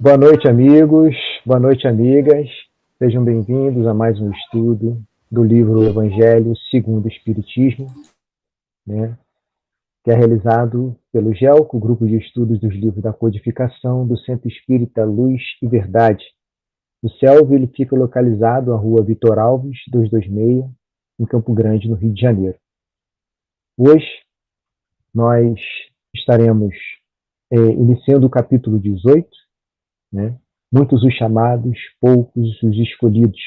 Boa noite, amigos. Boa noite, amigas. Sejam bem-vindos a mais um estudo do livro Evangelho segundo o Espiritismo, né, que é realizado pelo GELCO, Grupo de Estudos dos Livros da Codificação do Centro Espírita Luz e Verdade. O CELV ele fica localizado na rua Vitor Alves, 226, em Campo Grande, no Rio de Janeiro. Hoje, nós estaremos iniciando o capítulo 18, né? Muitos os chamados, poucos os escolhidos.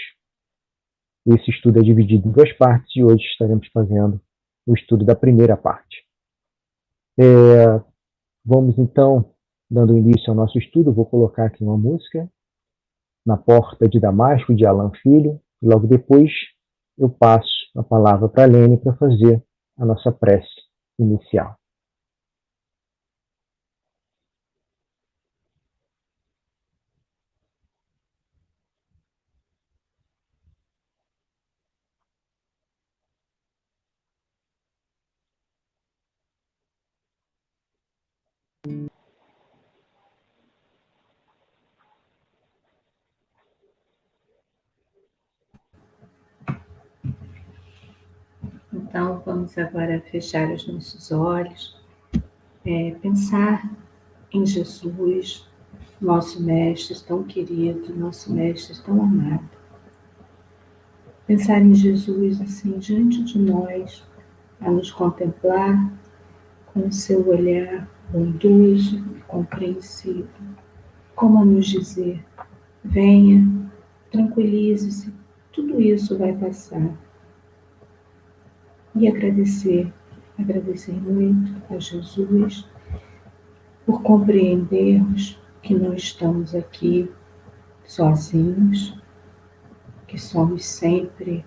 Esse estudo é dividido em duas partes e hoje estaremos fazendo o estudo da primeira parte. Vamos então, dando início ao nosso estudo, vou colocar aqui uma música, Na Porta de Damasco, de Alan Filho, e logo depois eu passo a palavra para a Lene para fazer a nossa prece inicial. Então, vamos agora fechar os nossos olhos, pensar em Jesus, nosso Mestre tão querido, nosso Mestre tão amado. Pensar em Jesus assim diante de nós, a nos contemplar com o seu olhar bondoso e compreensivo, como a nos dizer: venha, tranquilize-se, tudo isso vai passar. E agradecer muito a Jesus por compreendermos que não estamos aqui sozinhos, que somos sempre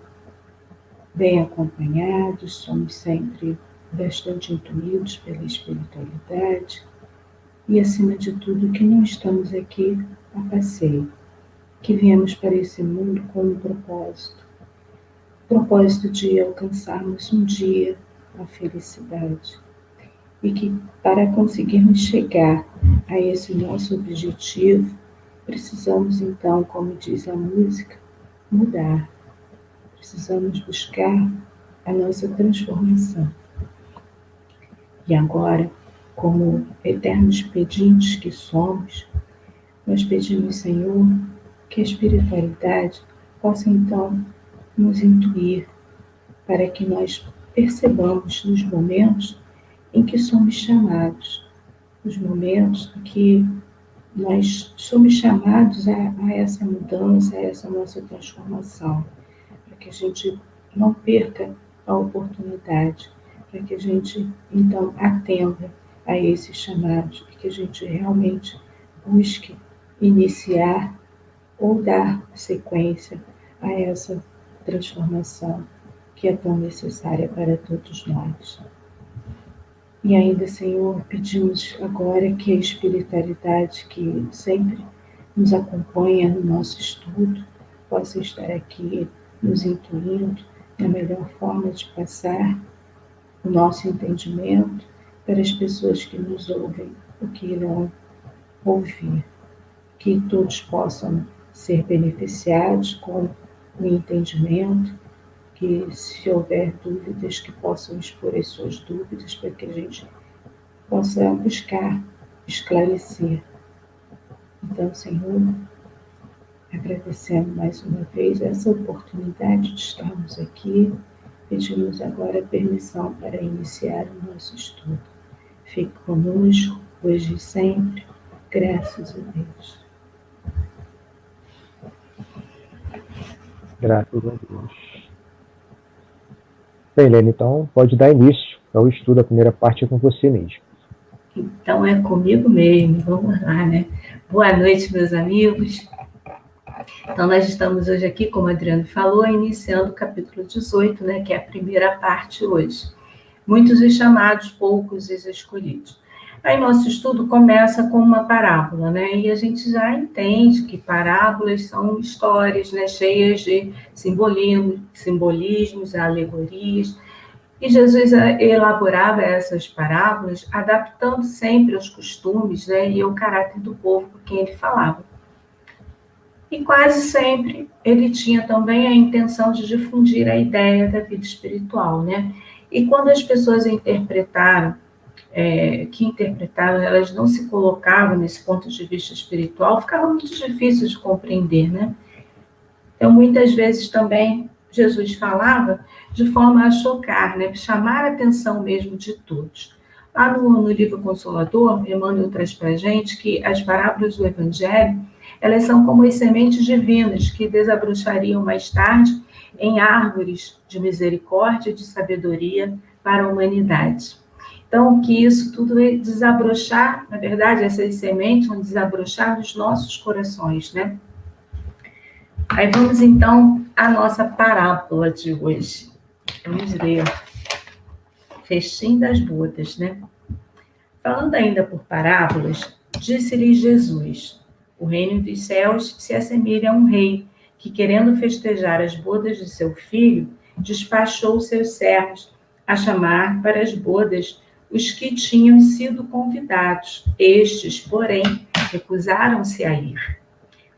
bem acompanhados, somos sempre bastante intuídos pela espiritualidade e, acima de tudo, que não estamos aqui a passeio, que viemos para esse mundo com um propósito de alcançarmos um dia a felicidade. E que para conseguirmos chegar a esse nosso objetivo, precisamos então, como diz a música, mudar. Precisamos buscar a nossa transformação. E agora, como eternos pedintes que somos, nós pedimos, Senhor, que a espiritualidade possa então nos intuir para que nós percebamos nos momentos em que somos chamados, nos momentos em que nós somos chamados a essa mudança, a essa nossa transformação, para que a gente não perca a oportunidade, para que a gente então atenda a esses chamados, e que a gente realmente busque iniciar ou dar sequência a essa transformação que é tão necessária para todos nós. E ainda, Senhor, pedimos agora que a espiritualidade que sempre nos acompanha no nosso estudo possa estar aqui nos intuindo na melhor forma de passar o nosso entendimento para as pessoas que nos ouvem, o que irão ouvir. Que todos possam ser beneficiados com o entendimento, que se houver dúvidas, que possam expor as suas dúvidas para que a gente possa buscar esclarecer. Então, Senhor, agradecendo mais uma vez essa oportunidade de estarmos aqui, pedimos agora permissão para iniciar o nosso estudo. Fique conosco, hoje e sempre, graças a Deus. Graças a Deus. Bem, Lene, então pode dar início ao estudo, a primeira parte é com você mesmo. Então é comigo mesmo, vamos lá, né? Boa noite, meus amigos. Então nós estamos hoje aqui, como o Adriano falou, iniciando o capítulo 18, né, que é a primeira parte hoje. Muitos os chamados, poucos os escolhidos. Aí nosso estudo começa com uma parábola, né? E a gente já entende que parábolas são histórias, né, cheias de simbolismos, alegorias. E Jesus elaborava essas parábolas, adaptando sempre aos costumes, né, e ao caráter do povo com quem ele falava. E quase sempre ele tinha também a intenção de difundir a ideia da vida espiritual, né? E quando as pessoas interpretaram, elas não se colocavam nesse ponto de vista espiritual, ficava muito difícil de compreender, né? Então, muitas vezes também Jesus falava de forma a chocar, né? Chamar a atenção mesmo de todos. Lá no livro Consolador, Emmanuel traz para a gente que as parábolas do Evangelho, elas são como as sementes divinas que desabrochariam mais tarde em árvores de misericórdia e de sabedoria para a humanidade. Então, que isso tudo é desabrochar, na verdade, essas sementes vão desabrochar nos nossos corações, né? Aí vamos, então, à nossa parábola de hoje. Vamos ler. Festim das bodas, né? Falando ainda por parábolas, disse-lhes Jesus: o reino dos céus se assemelha a um rei que, querendo festejar as bodas de seu filho, despachou seus servos a chamar para as bodas os que tinham sido convidados. Estes, porém, recusaram-se a ir.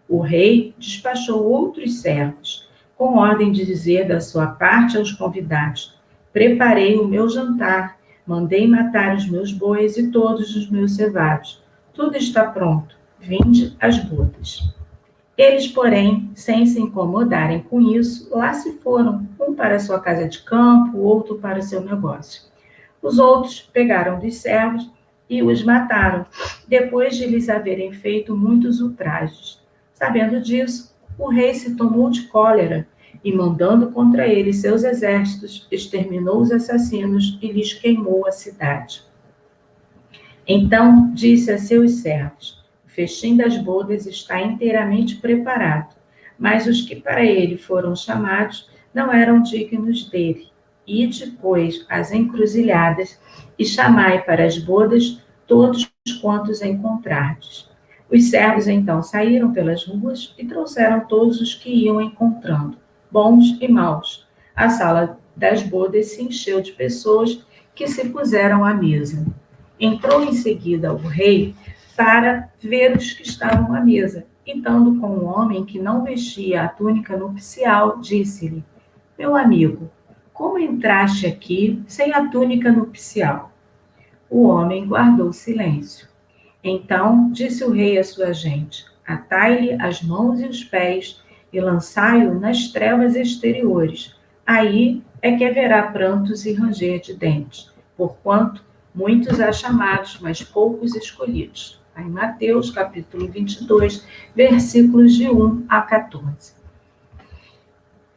O rei despachou outros servos, com ordem de dizer da sua parte aos convidados: preparei o meu jantar, mandei matar os meus bois e todos os meus cevados. Tudo está pronto, vinde às bodas. Eles, porém, sem se incomodarem com isso, lá se foram, um para sua casa de campo, outro para seu negócio. Os outros pegaram dos servos e os mataram, depois de lhes haverem feito muitos ultrajes. Sabendo disso, o rei se tomou de cólera e, mandando contra eles seus exércitos, exterminou os assassinos e lhes queimou a cidade. Então disse a seus servos: o festim das bodas está inteiramente preparado, mas os que para ele foram chamados não eram dignos dele. Ide, pois, às encruzilhadas e chamai para as bodas todos quantos encontrardes. Os servos então saíram pelas ruas e trouxeram todos os que iam encontrando, bons e maus. A sala das bodas se encheu de pessoas que se puseram à mesa. Entrou em seguida o rei para ver os que estavam à mesa. Então, com um homem que não vestia a túnica nupcial, disse-lhe: meu amigo, como entraste aqui sem a túnica nupcial? O homem guardou silêncio. Então disse o rei à sua gente: atai-lhe as mãos e os pés e lançai-o nas trevas exteriores. Aí é que haverá prantos e ranger de dentes, porquanto muitos há chamados, mas poucos escolhidos. Em Mateus, capítulo 22, versículos de 1 a 14.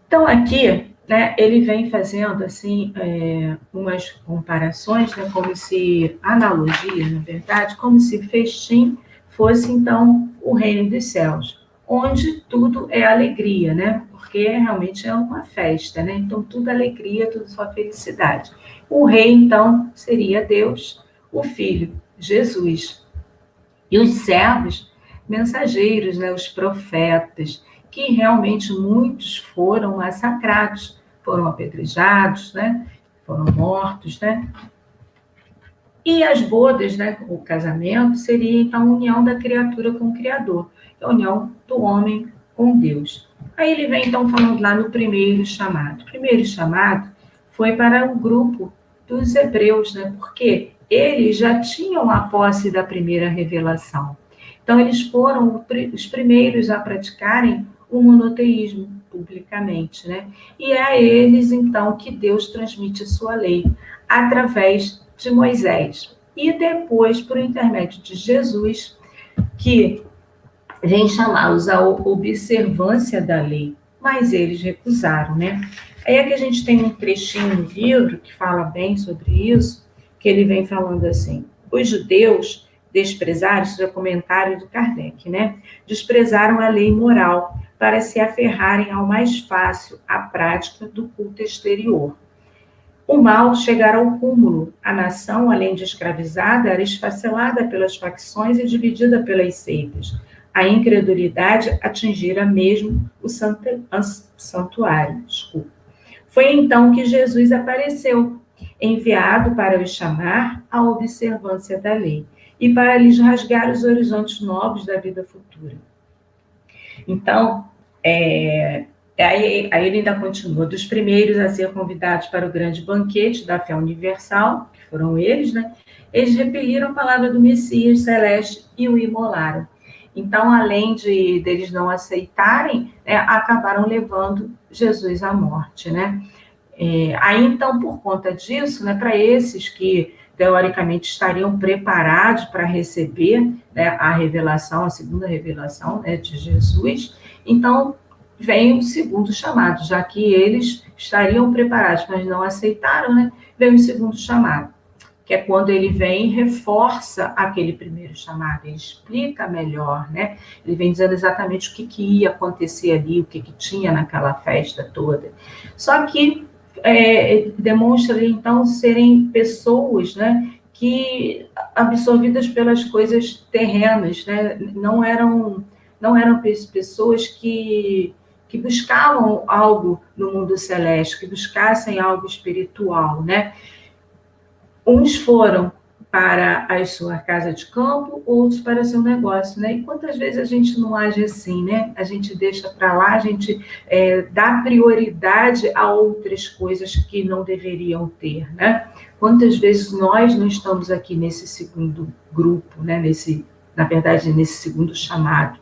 Então, aqui, né, ele vem fazendo, assim, umas comparações, né, como se, analogia, na verdade, como se festim fosse, então, o reino dos céus, onde tudo é alegria, né, porque realmente é uma festa, né, então tudo alegria, tudo só felicidade. O rei, então, seria Deus, o Filho, Jesus, e os servos, mensageiros, né, os profetas, que realmente muitos foram massacrados, foram apedrejados, né, foram mortos, né. E as bodas, né, o casamento, seria então a união da criatura com o Criador, a união do homem com Deus. Aí ele vem então falando lá no primeiro chamado. O primeiro chamado foi para o grupo dos hebreus, né, porque eles já tinham a posse da primeira revelação. Então, eles foram os primeiros a praticarem o monoteísmo publicamente, né? E é a eles, então, que Deus transmite sua lei através de Moisés. E depois, por intermédio de Jesus, que vem chamá-los à observância da lei, mas eles recusaram, né? Aí é que a gente tem um trechinho no livro que fala bem sobre isso, que ele vem falando assim: os judeus desprezaram, isso é comentário do Kardec, né? Desprezaram a lei moral para se aferrarem ao mais fácil, a prática do culto exterior. O mal chegara ao cúmulo. A nação, além de escravizada, era esfacelada pelas facções e dividida pelas seitas. A incredulidade atingira mesmo o santuário. Foi então que Jesus apareceu. enviado para os chamar à observância da lei e para lhes rasgar os horizontes novos da vida futura. Então, aí ele ainda continua, dos primeiros a ser convidados para o grande banquete da fé universal, que foram eles, né? Eles repeliram a palavra do Messias celeste e o imolaram. Então, além deles não aceitarem, né, acabaram levando Jesus à morte, né? Aí, então, por conta disso, né, para esses que teoricamente estariam preparados para receber, né, a revelação, a segunda revelação, né, de Jesus, então vem o segundo chamado, já que eles estariam preparados, mas não aceitaram, né, vem o segundo chamado, que é quando ele vem e reforça aquele primeiro chamado, ele explica melhor, né? Ele vem dizendo exatamente o que ia acontecer ali, o que tinha naquela festa toda. Só que demonstra, então, serem pessoas, né, que absorvidas pelas coisas terrenas, né? Não eram pessoas que buscavam algo no mundo celeste, que buscassem algo espiritual, né? Uns foram para a sua casa de campo, outros para o seu negócio, né? E quantas vezes a gente não age assim, né? A gente deixa para lá, a gente dá prioridade a outras coisas que não deveriam ter, né? Quantas vezes nós não estamos aqui nesse segundo grupo, né? Na verdade, nesse segundo chamado.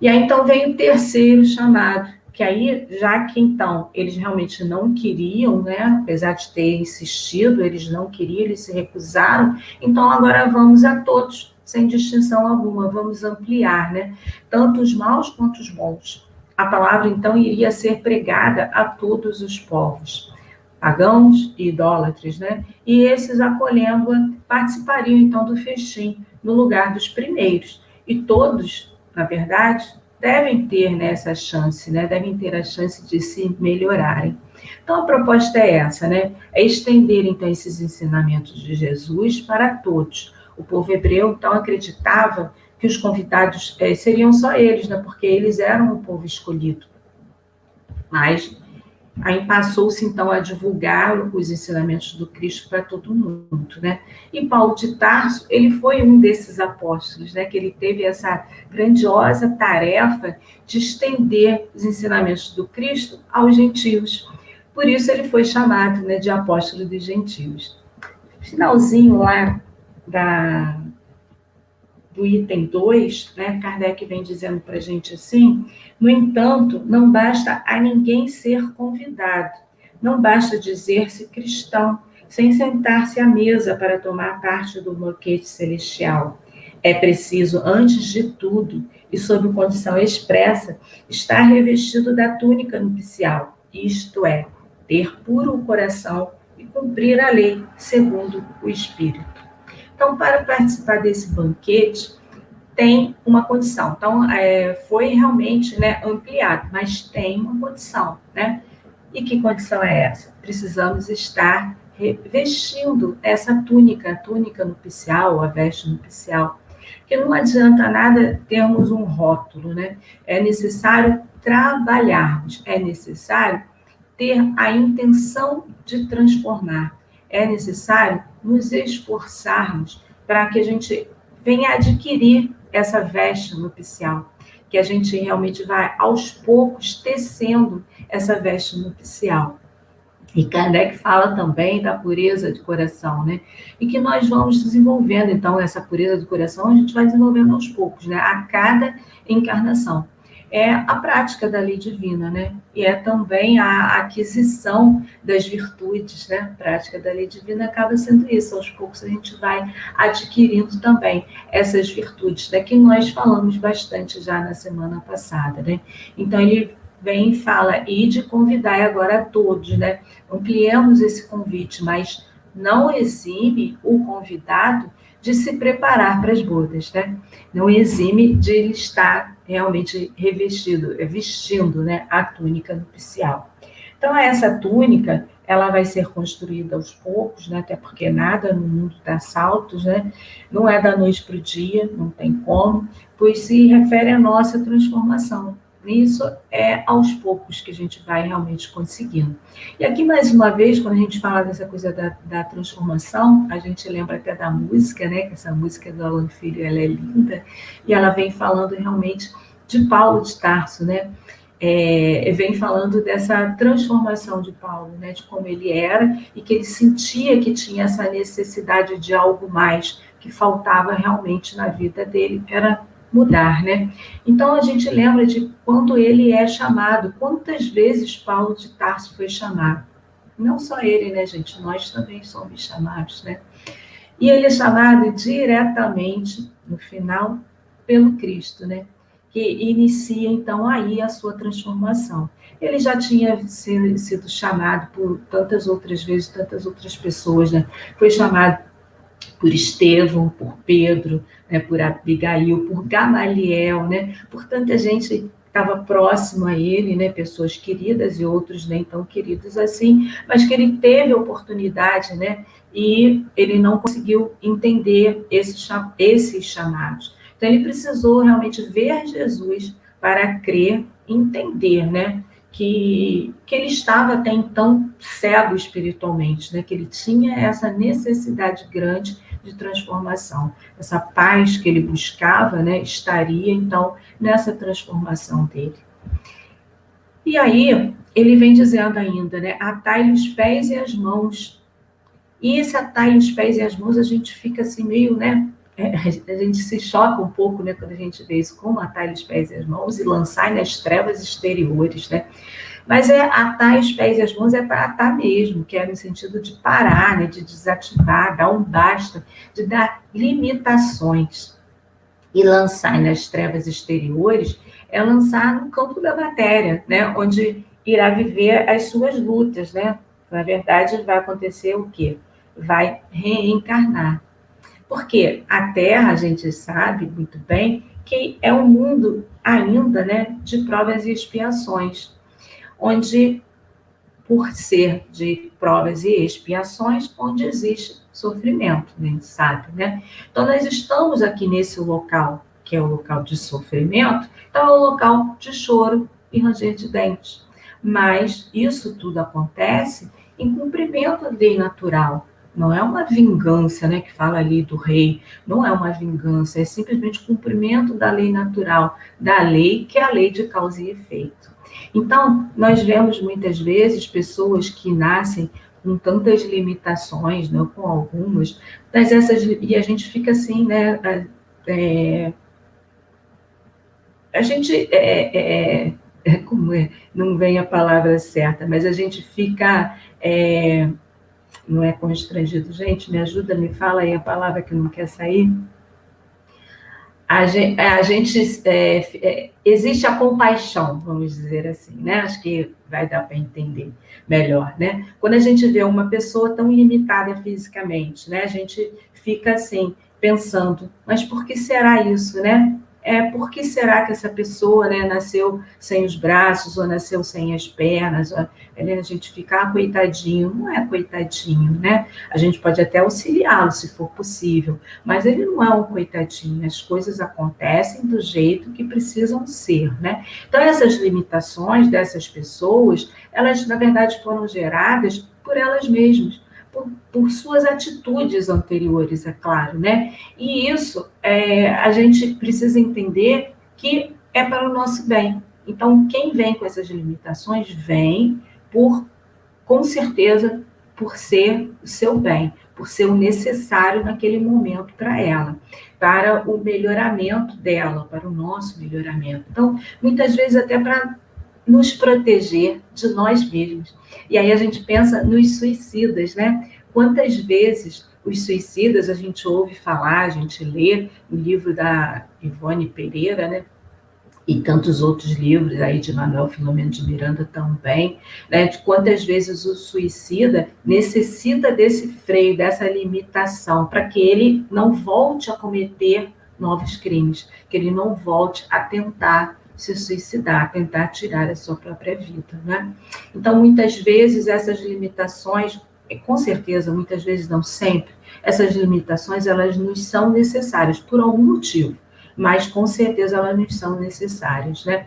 E aí, então, vem o terceiro chamado, que aí, já que, então, eles realmente não queriam, né, apesar de ter insistido, eles não queriam, eles se recusaram, então agora vamos a todos, sem distinção alguma, vamos ampliar, né, tanto os maus quanto os bons. A palavra, então, iria ser pregada a todos os povos, pagãos e idólatras, né, e esses, acolhendo-a, participariam, então, do festim, no lugar dos primeiros, e todos, na verdade, devem ter, né, essa chance, né? Devem ter a chance de se melhorarem. Então, a proposta é essa, né? É estender, então, esses ensinamentos de Jesus para todos. O povo hebreu, então, acreditava que os convidados seriam só eles, né? Porque eles eram o povo escolhido. Mas aí passou-se, então, a divulgar os ensinamentos do Cristo para todo mundo, né? E Paulo de Tarso, ele foi um desses apóstolos, né? Que ele teve essa grandiosa tarefa de estender os ensinamentos do Cristo aos gentios. Por isso ele foi chamado, né, de apóstolo dos gentios. Finalzinho lá do item 2, né, Kardec vem dizendo para a gente assim: no entanto, não basta a ninguém ser convidado, não basta dizer-se cristão, sem sentar-se à mesa para tomar parte do banquete celestial. É preciso, antes de tudo, e sob condição expressa, estar revestido da túnica nupcial, isto é, ter puro o coração e cumprir a lei segundo o Espírito. Então, para participar desse banquete, tem uma condição. Então, foi realmente, né, ampliado, mas tem uma condição, né? E que condição é essa? Precisamos estar vestindo essa túnica, a túnica nupcial, a veste nupcial. Porque não adianta nada termos um rótulo, né? É necessário trabalharmos, é necessário ter a intenção de transformar, é necessário nos esforçarmos para que a gente venha adquirir essa veste nupcial, que a gente realmente vai, aos poucos, tecendo essa veste nupcial. E Kardec fala também da pureza de coração, né? E que nós vamos desenvolvendo, então, essa pureza do coração, a gente vai desenvolvendo aos poucos, né? A cada encarnação. É a prática da lei divina, né? E é também a aquisição das virtudes, né? A prática da lei divina acaba sendo isso. Aos poucos a gente vai adquirindo também essas virtudes, né? Que nós falamos bastante já na semana passada, né? Então, ele vem e fala, e de convidar agora a todos, né? Ampliamos esse convite, mas não exime o convidado de se preparar para as bodas, né? Não exime de ele estar realmente vestindo, né, a túnica nupcial. Então, essa túnica, ela vai ser construída aos poucos, né? Até porque nada no mundo dá saltos, né? Não é da noite para o dia, não tem como, pois se refere à nossa transformação. Isso é aos poucos que a gente vai realmente conseguindo. E aqui, mais uma vez, quando a gente fala dessa coisa da transformação, a gente lembra até da música, né? Que essa música do Alan Filho, ela é linda, e ela vem falando realmente de Paulo de Tarso, né? Vem falando dessa transformação de Paulo, né? De como ele era, e que ele sentia que tinha essa necessidade de algo mais, que faltava realmente na vida dele, era mudar, né? Então a gente lembra de quando ele é chamado, quantas vezes Paulo de Tarso foi chamado. Não só ele, né, gente? Nós também somos chamados, né? E ele é chamado diretamente, no final, pelo Cristo, né? Que inicia, então, aí a sua transformação. Ele já tinha sido chamado por tantas outras vezes, tantas outras pessoas, né? Foi chamado por Estevão, por Pedro, né, por Abigail, por Gamaliel, né, por tanta gente que estava próximo a ele, né, pessoas queridas e outros nem tão queridos assim, mas que ele teve oportunidade, né, e ele não conseguiu entender esses chamados. Então ele precisou realmente ver Jesus para crer, entender, né, que ele estava até então cego espiritualmente, né? Que ele tinha essa necessidade grande de transformação. Essa paz que ele buscava, né, estaria então nessa transformação dele. E aí ele vem dizendo ainda, né, atai-lhe os pés e as mãos. E esse atai-lhe os pés e as mãos, a gente fica assim meio, né, a gente se choca um pouco, né, quando a gente vê isso, como atai-lhe os pés e as mãos e lançai nas trevas exteriores, né? Mas atar os pés e as mãos é para atar mesmo, que é no sentido de parar, né, de desativar, dar um basta, de dar limitações. E lançar nas trevas exteriores é lançar no campo da matéria, né, onde irá viver as suas lutas, né? Na verdade, vai acontecer o quê? Vai reencarnar. Porque a Terra, a gente sabe muito bem, que é um mundo ainda, né, de provas e expiações, onde, por ser de provas e expiações, onde existe sofrimento, a gente sabe, né? Então, nós estamos aqui nesse local, que é o local de sofrimento, então é o local de choro e ranger de dentes. Mas isso tudo acontece em cumprimento da lei natural. Não é uma vingança, né, que fala ali do rei, não é uma vingança, é simplesmente cumprimento da lei natural, da lei que é a lei de causa e efeito. Então, nós vemos muitas vezes pessoas que nascem com tantas limitações, não com algumas, mas e a gente fica assim, né? A gente como é, não vem a palavra certa, mas a gente fica não é constrangido, gente, me ajuda, me fala aí a palavra que não quer sair. Existe a compaixão, vamos dizer assim, né? Acho que vai dar para entender melhor, né? Quando a gente vê uma pessoa tão limitada fisicamente, né? A gente fica assim, pensando, mas por que será isso, né? Por que será que essa pessoa, né, nasceu sem os braços, ou nasceu sem as pernas? Ou, a gente fica, coitadinho, não é coitadinho, né? A gente pode até auxiliá-lo, se for possível, mas ele não é um coitadinho, as coisas acontecem do jeito que precisam ser, né? Então, essas limitações dessas pessoas, elas, na verdade, foram geradas por elas mesmas, por suas atitudes anteriores, é claro, né? E isso, a gente precisa entender que é para o nosso bem. Então, quem vem com essas limitações, vem com certeza, por ser o seu bem, por ser o necessário naquele momento para ela, para o melhoramento dela, para o nosso melhoramento. Então, muitas vezes até para nos proteger de nós mesmos. E aí a gente pensa nos suicidas, né? Quantas vezes os suicidas a gente ouve falar, a gente lê o livro da Ivone Pereira, né? E tantos outros livros aí de Manuel Filomeno de Miranda também, né, de quantas vezes o suicida necessita desse freio, dessa limitação, para que ele não volte a cometer novos crimes, que ele não volte a tentar se suicidar, a tentar tirar a sua própria vida, né? Então, muitas vezes, essas limitações, com certeza, muitas vezes não sempre, essas limitações, elas nos são necessárias por algum motivo, mas com certeza elas nos são necessárias, né?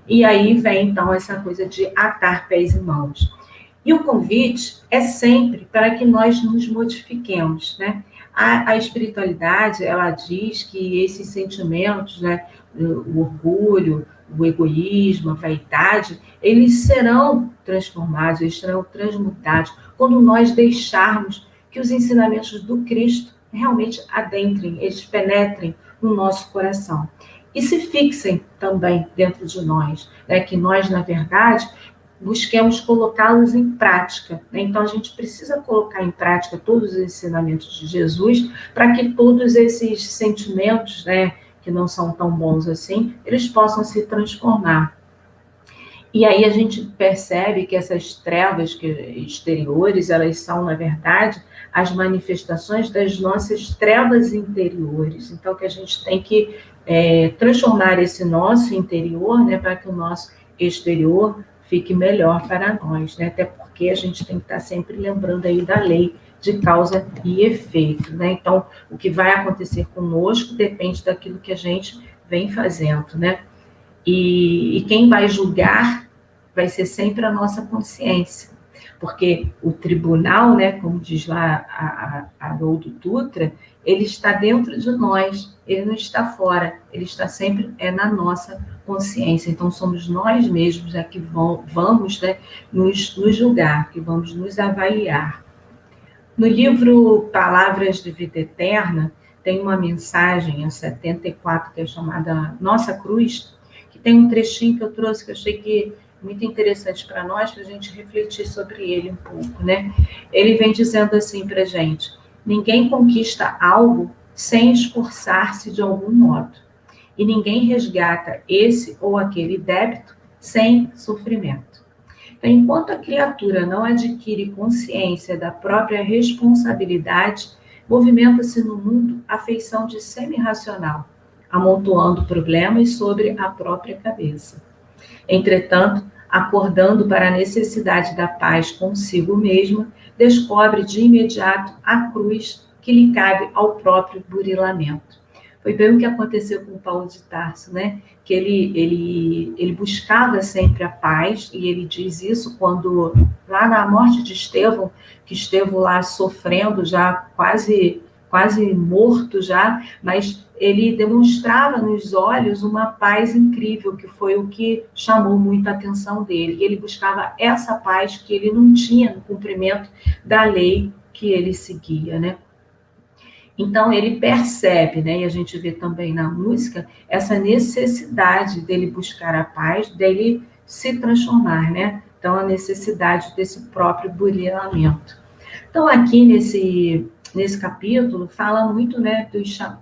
E aí vem, então, essa coisa de atar pés e mãos. E o convite é sempre para que nós nos modifiquemos, né? A espiritualidade, ela diz que esses sentimentos, né, o orgulho, o egoísmo, a vaidade, eles serão transformados, eles serão transmutados quando nós deixarmos que os ensinamentos do Cristo realmente adentrem, eles penetrem no nosso coração. E se fixem também dentro de nós, né? Que nós, na verdade, busquemos colocá-los em prática, né? Então, a gente precisa colocar em prática todos os ensinamentos de Jesus para que todos esses sentimentos, né, que não são tão bons assim, eles possam se transformar. E aí a gente percebe que essas trevas exteriores, elas são, na verdade, as manifestações das nossas trevas interiores. Então, que a gente tem que transformar esse nosso interior, né, para que o nosso exterior fique melhor para nós, né? Até porque a gente tem que estar sempre lembrando aí da lei de causa e efeito, né? Então, o que vai acontecer conosco depende daquilo que a gente vem fazendo, né? E quem vai julgar vai ser sempre a nossa consciência, porque o tribunal, né, como diz lá a Haroldo Dutra, ele está dentro de nós, ele não está fora, ele está sempre na nossa consciência. Então, somos nós mesmos que vamos, né, nos julgar, que vamos nos avaliar. No livro Palavras de Vida Eterna, tem uma mensagem, a 74, que é chamada Nossa Cruz, que tem um trechinho que eu trouxe, que eu achei que muito interessante para nós, para a gente refletir sobre ele um pouco, né? Ele vem dizendo assim para a gente: ninguém conquista algo sem esforçar-se de algum modo, e ninguém resgata esse ou aquele débito sem sofrimento. Então, enquanto a criatura não adquire consciência da própria responsabilidade, movimenta-se no mundo a feição de semi-racional, amontoando problemas sobre a própria cabeça. Entretanto, acordando para a necessidade da paz consigo mesma, descobre de imediato a cruz que lhe cabe ao próprio burilamento. Foi bem o que aconteceu com Paulo de Tarso, né? Que ele buscava sempre a paz, e ele diz isso quando, lá na morte de Estevão, que Estevão lá sofrendo, já quase morto já, mas ele demonstrava nos olhos uma paz incrível, que foi o que chamou muito a atenção dele. E ele buscava essa paz que ele não tinha no cumprimento da lei que ele seguia, né? Então, ele percebe, né, e a gente vê também na música, essa necessidade dele buscar a paz, dele se transformar, né? Então, a necessidade desse próprio burilamento. Então, aqui nesse capítulo, fala muito, né,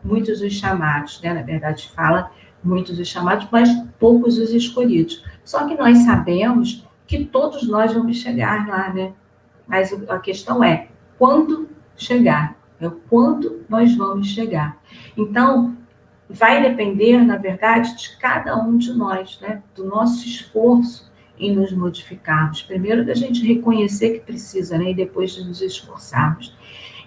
muitos dos chamados, né? Na verdade, fala muitos dos chamados, mas poucos os escolhidos. Só que nós sabemos que todos nós vamos chegar lá, né? Mas a questão é, quando chegar? É quando nós vamos chegar. Então, vai depender, na verdade, de cada um de nós, né? Do nosso esforço em nos modificarmos. Primeiro, da gente reconhecer que precisa, né? E depois de nos esforçarmos.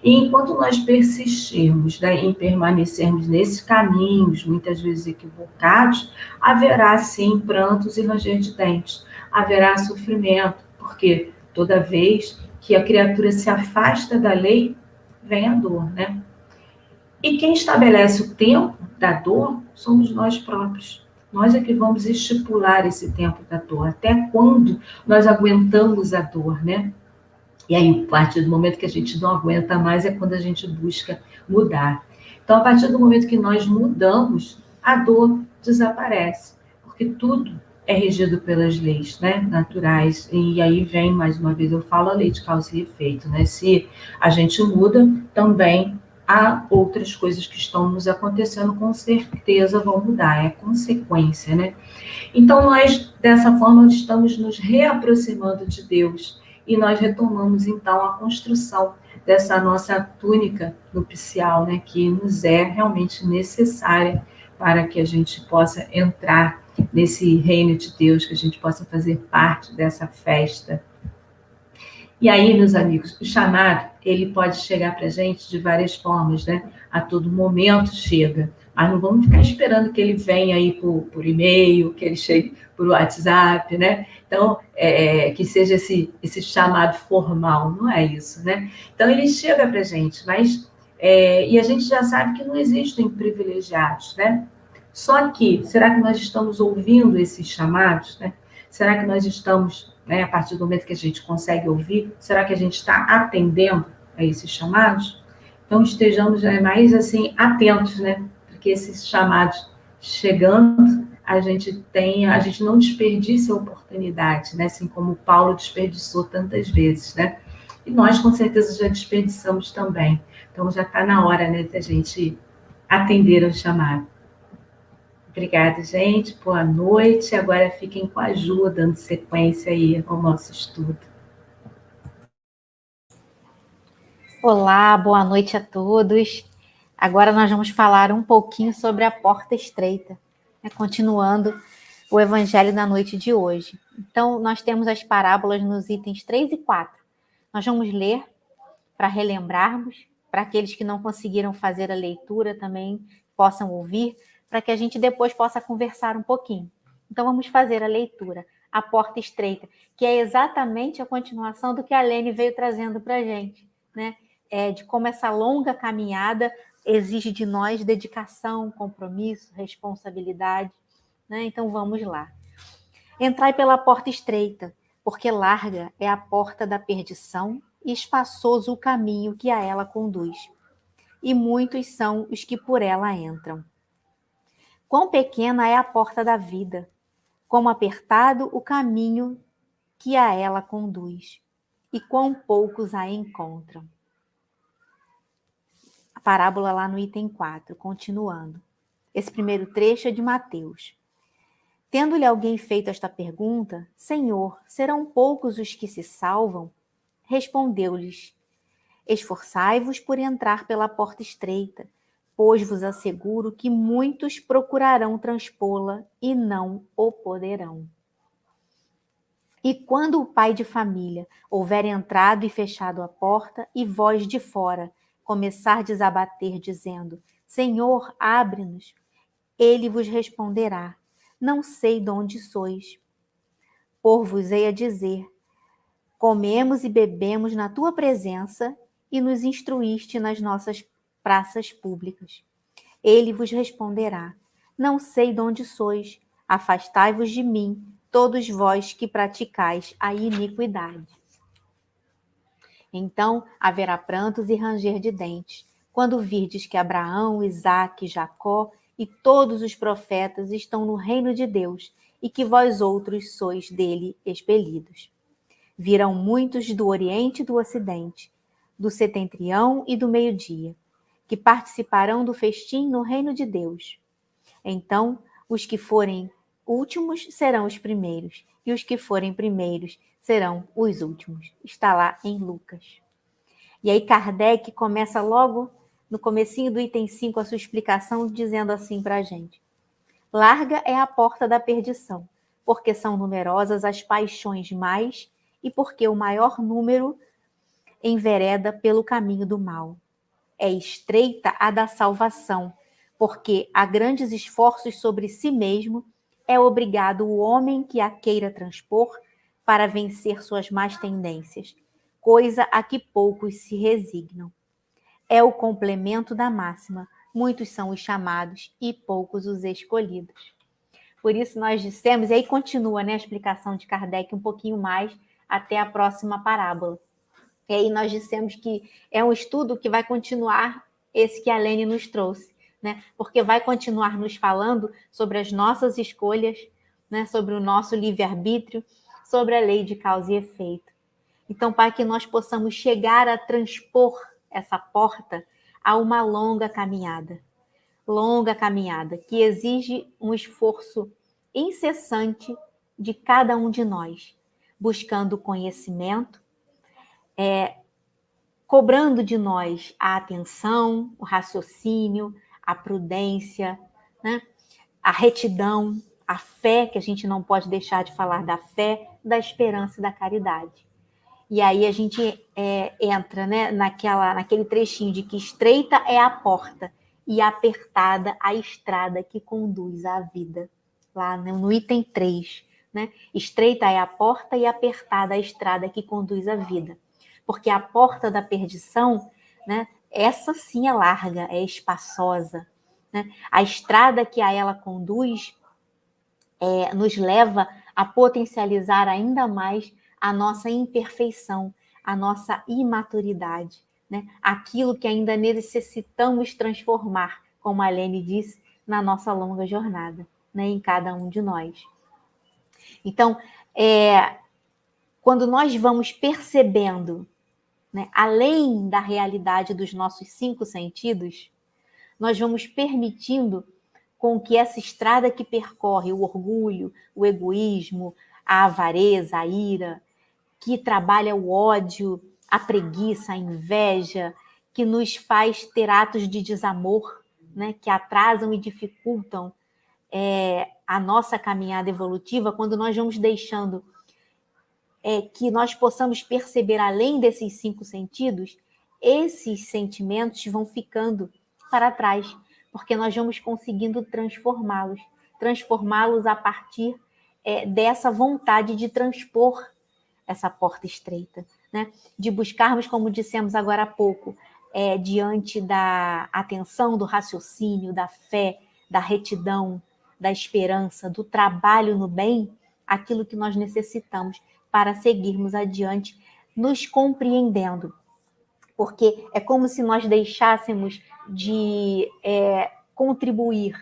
E enquanto nós persistirmos, né, em permanecermos nesses caminhos, muitas vezes equivocados, haverá, sim, prantos e ranger de dentes. Haverá sofrimento, porque toda vez que a criatura se afasta da lei, vem a dor, né? E quem estabelece o tempo da dor somos nós próprios. Nós é que vamos estipular esse tempo da dor. Até quando nós aguentamos a dor, né? E aí, a partir do momento que a gente não aguenta mais, é quando a gente busca mudar. Então, a partir do momento que nós mudamos, a dor desaparece. Porque tudo é regido pelas leis, né, naturais. E aí vem, mais uma vez, eu falo a lei de causa e efeito, né? Se a gente muda, também há outras coisas que estão nos acontecendo, com certeza vão mudar, é consequência, né? Então, nós, dessa forma, estamos nos reaproximando de Deus e nós retomamos, então, a construção dessa nossa túnica nupcial, né, que nos é realmente necessária para que a gente possa entrar nesse reino de Deus, que a gente possa fazer parte dessa festa. E aí, meus amigos, o chamado, ele pode chegar para a gente de várias formas, né? A todo momento chega. Mas não vamos ficar esperando que ele venha aí por e-mail, que ele chegue por WhatsApp, né? Então, que seja esse chamado formal, não é isso, né? Então, ele chega para a gente, mas... e a gente já sabe que não existem privilegiados, né? Só que, será que nós estamos ouvindo esses chamados, né? Será que nós estamos, né, a partir do momento que a gente consegue ouvir, será que a gente está atendendo a esses chamados? Então, estejamos, né, mais assim, atentos, né? Porque esses chamados chegando, a gente não desperdice a oportunidade, né? Assim como Paulo desperdiçou tantas vezes, né? E nós, com certeza, já desperdiçamos também. Então, já está na hora, né, da gente atender ao chamado. Obrigada, gente. Boa noite. Agora fiquem com a Ju, dando sequência aí ao nosso estudo. Olá, boa noite a todos. Agora nós vamos falar um pouquinho sobre a porta estreita, né, continuando o evangelho da noite de hoje. Então, nós temos as parábolas nos itens 3 e 4. Nós vamos ler para relembrarmos, para aqueles que não conseguiram fazer a leitura também possam ouvir, para que a gente depois possa conversar um pouquinho. Então, vamos fazer a leitura, a porta estreita, que é exatamente a continuação do que a Lene veio trazendo para a gente, né? De como essa longa caminhada exige de nós dedicação, compromisso, responsabilidade, né? Então, vamos lá. Entrai pela porta estreita, porque larga é a porta da perdição e espaçoso o caminho que a ela conduz. E muitos são os que por ela entram. Quão pequena é a porta da vida, como apertado o caminho que a ela conduz, e quão poucos a encontram. A parábola lá no item 4, continuando. Esse primeiro trecho é de Mateus. Tendo-lhe alguém feito esta pergunta, Senhor, serão poucos os que se salvam? Respondeu-lhes, esforçai-vos por entrar pela porta estreita, pois vos asseguro que muitos procurarão transpô-la e não o poderão. E quando o pai de família houver entrado e fechado a porta, e vós de fora começardes a bater, dizendo, Senhor, abre-nos, ele vos responderá, não sei de onde sois. Por-vos-ei a dizer, comemos e bebemos na tua presença e nos instruíste nas nossas praças públicas. Ele vos responderá, não sei de onde sois, afastai-vos de mim, todos vós que praticais a iniquidade. Então haverá prantos e ranger de dentes, quando virdes que Abraão, Isaque, Jacó e todos os profetas estão no reino de Deus e que vós outros sois dele expelidos. Virão muitos do Oriente e do Ocidente, do setentrião e do meio-dia, que participarão do festim no reino de Deus. Então, os que forem últimos serão os primeiros, e os que forem primeiros serão os últimos. Está lá em Lucas. E aí Kardec começa logo no comecinho do item 5 a sua explicação, dizendo assim para a gente. Larga é a porta da perdição, porque são numerosas as paixões mais e porque o maior número envereda pelo caminho do mal. É estreita a da salvação, porque a grandes esforços sobre si mesmo é obrigado o homem que a queira transpor para vencer suas más tendências, coisa a que poucos se resignam. É o complemento da máxima, muitos são os chamados e poucos os escolhidos. Por isso nós dissemos, e aí continua, né, a explicação de Kardec um pouquinho mais até a próxima parábola. E aí nós dissemos que é um estudo que vai continuar esse que a Lene nos trouxe, né? Porque vai continuar nos falando sobre as nossas escolhas, né? Sobre o nosso livre-arbítrio, sobre a lei de causa e efeito. Então, para que nós possamos chegar a transpor essa porta a uma longa caminhada, que exige um esforço incessante de cada um de nós, buscando conhecimento, cobrando de nós a atenção, o raciocínio, a prudência, né? A retidão, a fé, que a gente não pode deixar de falar da fé, da esperança e da caridade. E aí a gente entra, né, naquele trechinho de que estreita é a porta e apertada a estrada que conduz à vida. Lá no item 3, né? Estreita é a porta e apertada a estrada que conduz à vida. Porque a porta da perdição, né? Essa sim é larga, é espaçosa, né? A estrada que a ela conduz nos leva a potencializar ainda mais a nossa imperfeição, a nossa imaturidade, né? Aquilo que ainda necessitamos transformar, como a Lene disse, na nossa longa jornada, né? Em cada um de nós. Então, quando nós vamos percebendo, né, além da realidade dos nossos 5 sentidos, nós vamos permitindo com que essa estrada que percorre o orgulho, o egoísmo, a avareza, a ira, que trabalha o ódio, a preguiça, a inveja, que nos faz ter atos de desamor, né, que atrasam e dificultam a nossa caminhada evolutiva, quando nós vamos deixando que nós possamos perceber além desses 5 sentidos, esses sentimentos vão ficando para trás, porque nós vamos conseguindo transformá-los a partir dessa vontade de transpor essa porta estreita, né? De buscarmos, como dissemos agora há pouco, diante da atenção, do raciocínio, da fé, da retidão, da esperança, do trabalho no bem, aquilo que nós necessitamos para seguirmos adiante, nos compreendendo. Porque é como se nós deixássemos de contribuir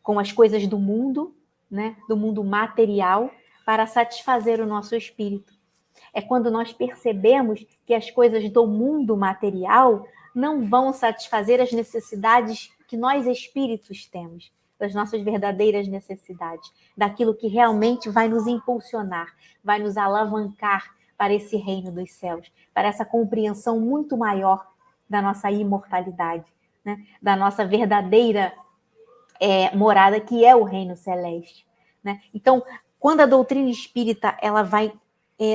com as coisas do mundo, né, do mundo material, para satisfazer o nosso espírito. É quando nós percebemos que as coisas do mundo material não vão satisfazer as necessidades que nós espíritos temos, das nossas verdadeiras necessidades, daquilo que realmente vai nos impulsionar, vai nos alavancar para esse reino dos céus, para essa compreensão muito maior da nossa imortalidade, né? Da nossa verdadeira morada, que é o reino celeste, né? Então, quando a doutrina espírita ela vai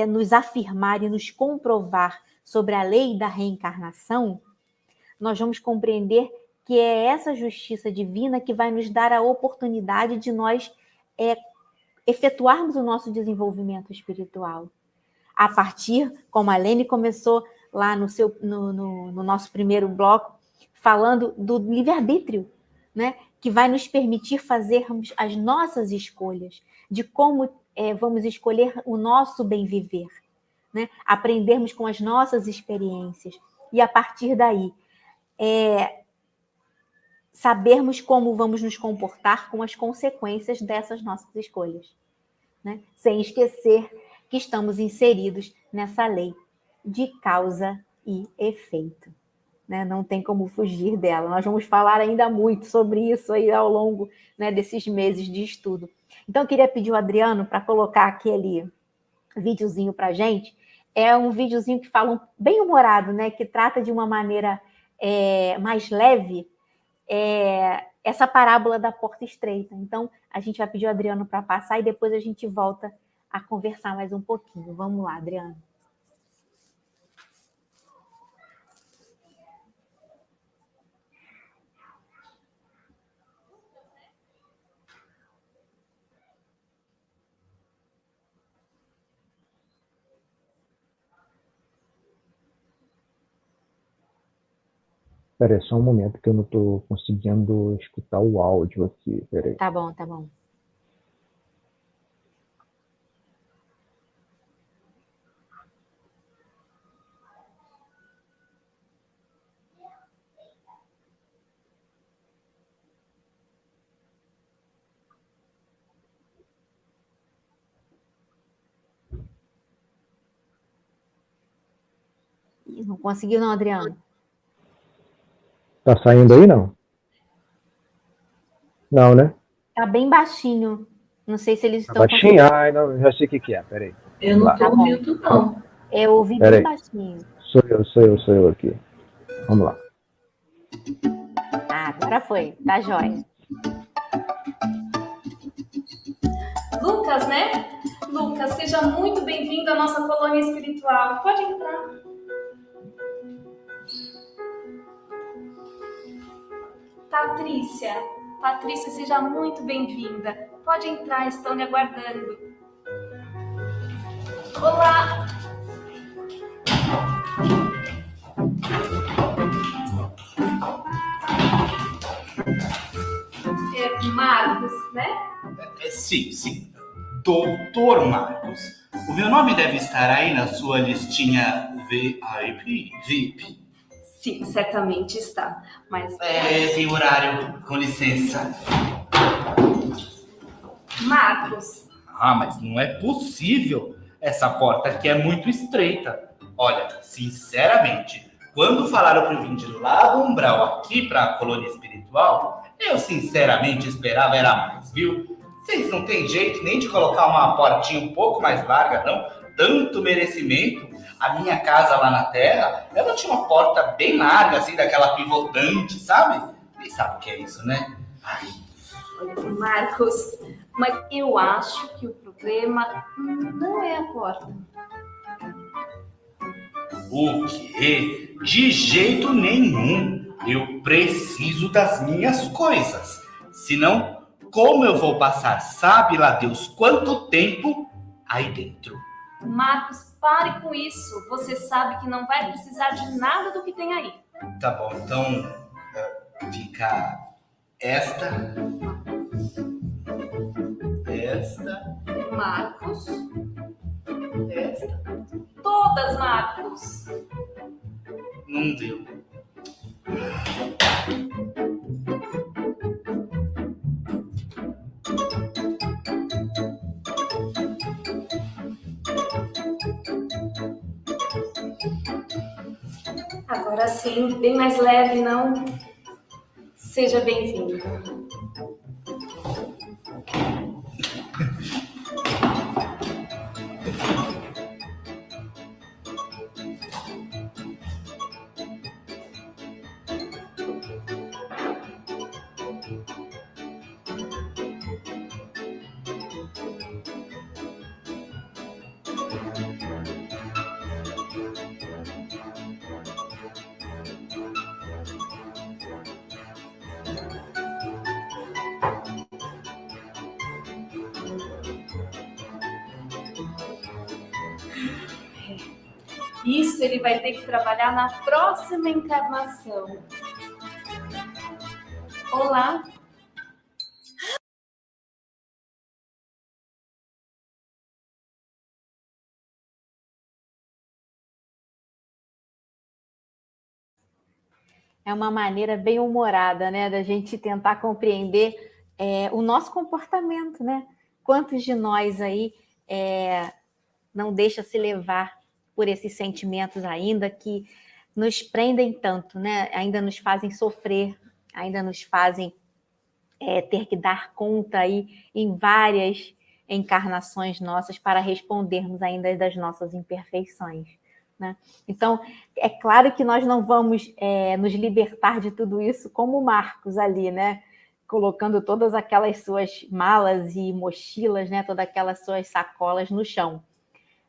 nos afirmar e nos comprovar sobre a lei da reencarnação, nós vamos compreender que é essa justiça divina que vai nos dar a oportunidade de nós efetuarmos o nosso desenvolvimento espiritual. A partir, como a Lene começou lá no nosso primeiro bloco, falando do livre-arbítrio, né? Que vai nos permitir fazermos as nossas escolhas, de como vamos escolher o nosso bem viver, né? Aprendermos com as nossas experiências e, a partir daí, sabermos como vamos nos comportar com as consequências dessas nossas escolhas, né? Sem esquecer que estamos inseridos nessa lei de causa e efeito, né? Não tem como fugir dela. Nós vamos falar ainda muito sobre isso aí ao longo, né, desses meses de estudo. Então, eu queria pedir o Adriano para colocar aquele videozinho para a gente. É um videozinho que fala bem humorado, né? Que trata de uma maneira mais leve essa parábola da porta estreita. Então, a gente vai pedir o Adriano para passar e depois a gente volta a conversar mais um pouquinho. Vamos lá, Adriano. Espera aí, só um momento que eu não estou conseguindo escutar o áudio aqui. Espera aí. Tá bom, tá bom. Não conseguiu não, Adriano? Tá saindo aí, não? Não, né? Tá bem baixinho. Não sei se eles estão baixinho? Ah, não, já sei o que é. Peraí. Eu não estou ouvindo, não. Eu ouvi bem baixinho. Sou eu aqui. Vamos lá. Ah, agora foi. Tá jóia. Lucas, né? Lucas, seja muito bem-vindo à nossa colônia espiritual. Pode entrar. Patrícia. Patrícia, seja muito bem-vinda. Pode entrar, estão lhe aguardando. Olá! Marcos, né? Sim. Doutor Marcos. O meu nome deve estar aí na sua listinha VIP. Sim, certamente está. Mas. Tem horário, com licença. Marcos. Mas não é possível. Essa porta aqui é muito estreita. Olha, sinceramente, quando falaram para eu vir de lá do umbral aqui para a colônia espiritual, eu sinceramente esperava era mais, viu? Vocês não têm jeito nem de colocar uma portinha um pouco mais larga, não? Tanto merecimento. A minha casa lá na terra, ela tinha uma porta bem larga, assim, daquela pivotante, sabe? E sabe o que é isso, né? Olha, Marcos, mas eu acho que o problema não é a porta. O quê? De jeito nenhum. Eu preciso das minhas coisas. Senão, como eu vou passar, sabe lá Deus quanto tempo aí dentro? Marcos, pare com isso. Você sabe que não vai precisar de nada do que tem aí. Tá bom, então fica esta, Marcos. esta. Todas, Marcos. Não deu. Agora sim, bem mais leve, não? Seja bem-vindo. Isso ele vai ter que trabalhar na próxima encarnação. Olá. É uma maneira bem humorada, né, da gente tentar compreender o nosso comportamento, né? Quantos de nós aí não deixa se levar por esses sentimentos ainda que nos prendem tanto, né? Ainda nos fazem sofrer, ainda nos fazem ter que dar conta aí em várias encarnações nossas para respondermos ainda das nossas imperfeições, né? Então, é claro que nós não vamos nos libertar de tudo isso como o Marcos ali, né? Colocando todas aquelas suas malas e mochilas, né? Todas aquelas suas sacolas no chão.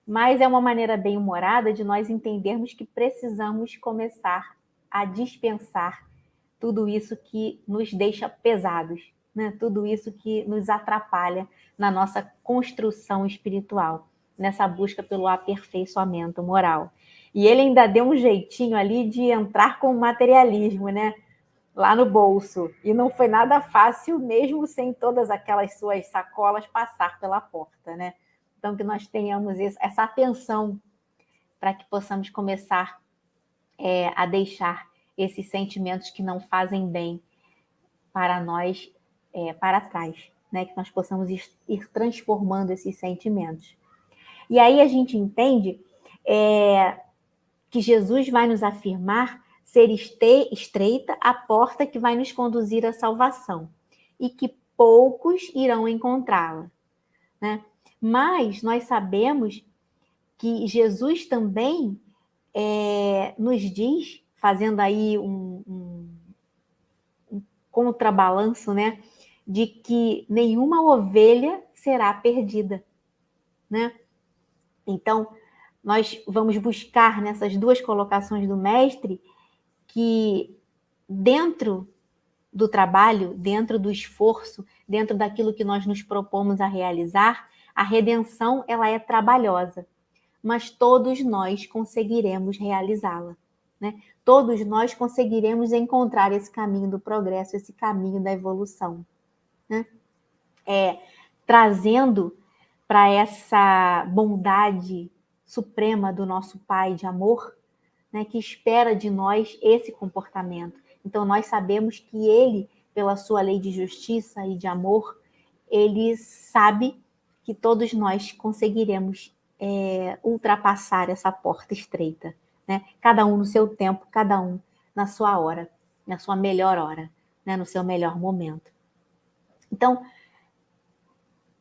Mas é uma maneira bem humorada de nós entendermos que precisamos começar a dispensar tudo isso que nos deixa pesados, né? Tudo isso que nos atrapalha na nossa construção espiritual, nessa busca pelo aperfeiçoamento moral. E ele ainda deu um jeitinho ali de entrar com o materialismo, né? Lá no bolso. E não foi nada fácil, mesmo sem todas aquelas suas sacolas, passar pela porta, né? Então, que nós tenhamos essa atenção para que possamos começar a deixar esses sentimentos que não fazem bem para nós para trás, né? Que nós possamos ir transformando esses sentimentos. E aí a gente entende que Jesus vai nos afirmar ser estreita a porta que vai nos conduzir à salvação e que poucos irão encontrá-la, né? Mas nós sabemos que Jesus também nos diz, fazendo aí um contrabalanço, né, de que nenhuma ovelha será perdida, né? Então, nós vamos buscar nessas duas colocações do mestre que dentro do trabalho, dentro do esforço, dentro daquilo que nós nos propomos a realizar, a redenção ela é trabalhosa, mas todos nós conseguiremos realizá-la, né? Todos nós conseguiremos encontrar esse caminho do progresso, esse caminho da evolução, né? Trazendo para essa bondade suprema do nosso Pai de amor, né, que espera de nós esse comportamento. Então, nós sabemos que Ele, pela sua lei de justiça e de amor, Ele sabe que todos nós conseguiremos ultrapassar essa porta estreita, né? Cada um no seu tempo, cada um na sua hora, na sua melhor hora, né? No seu melhor momento. Então,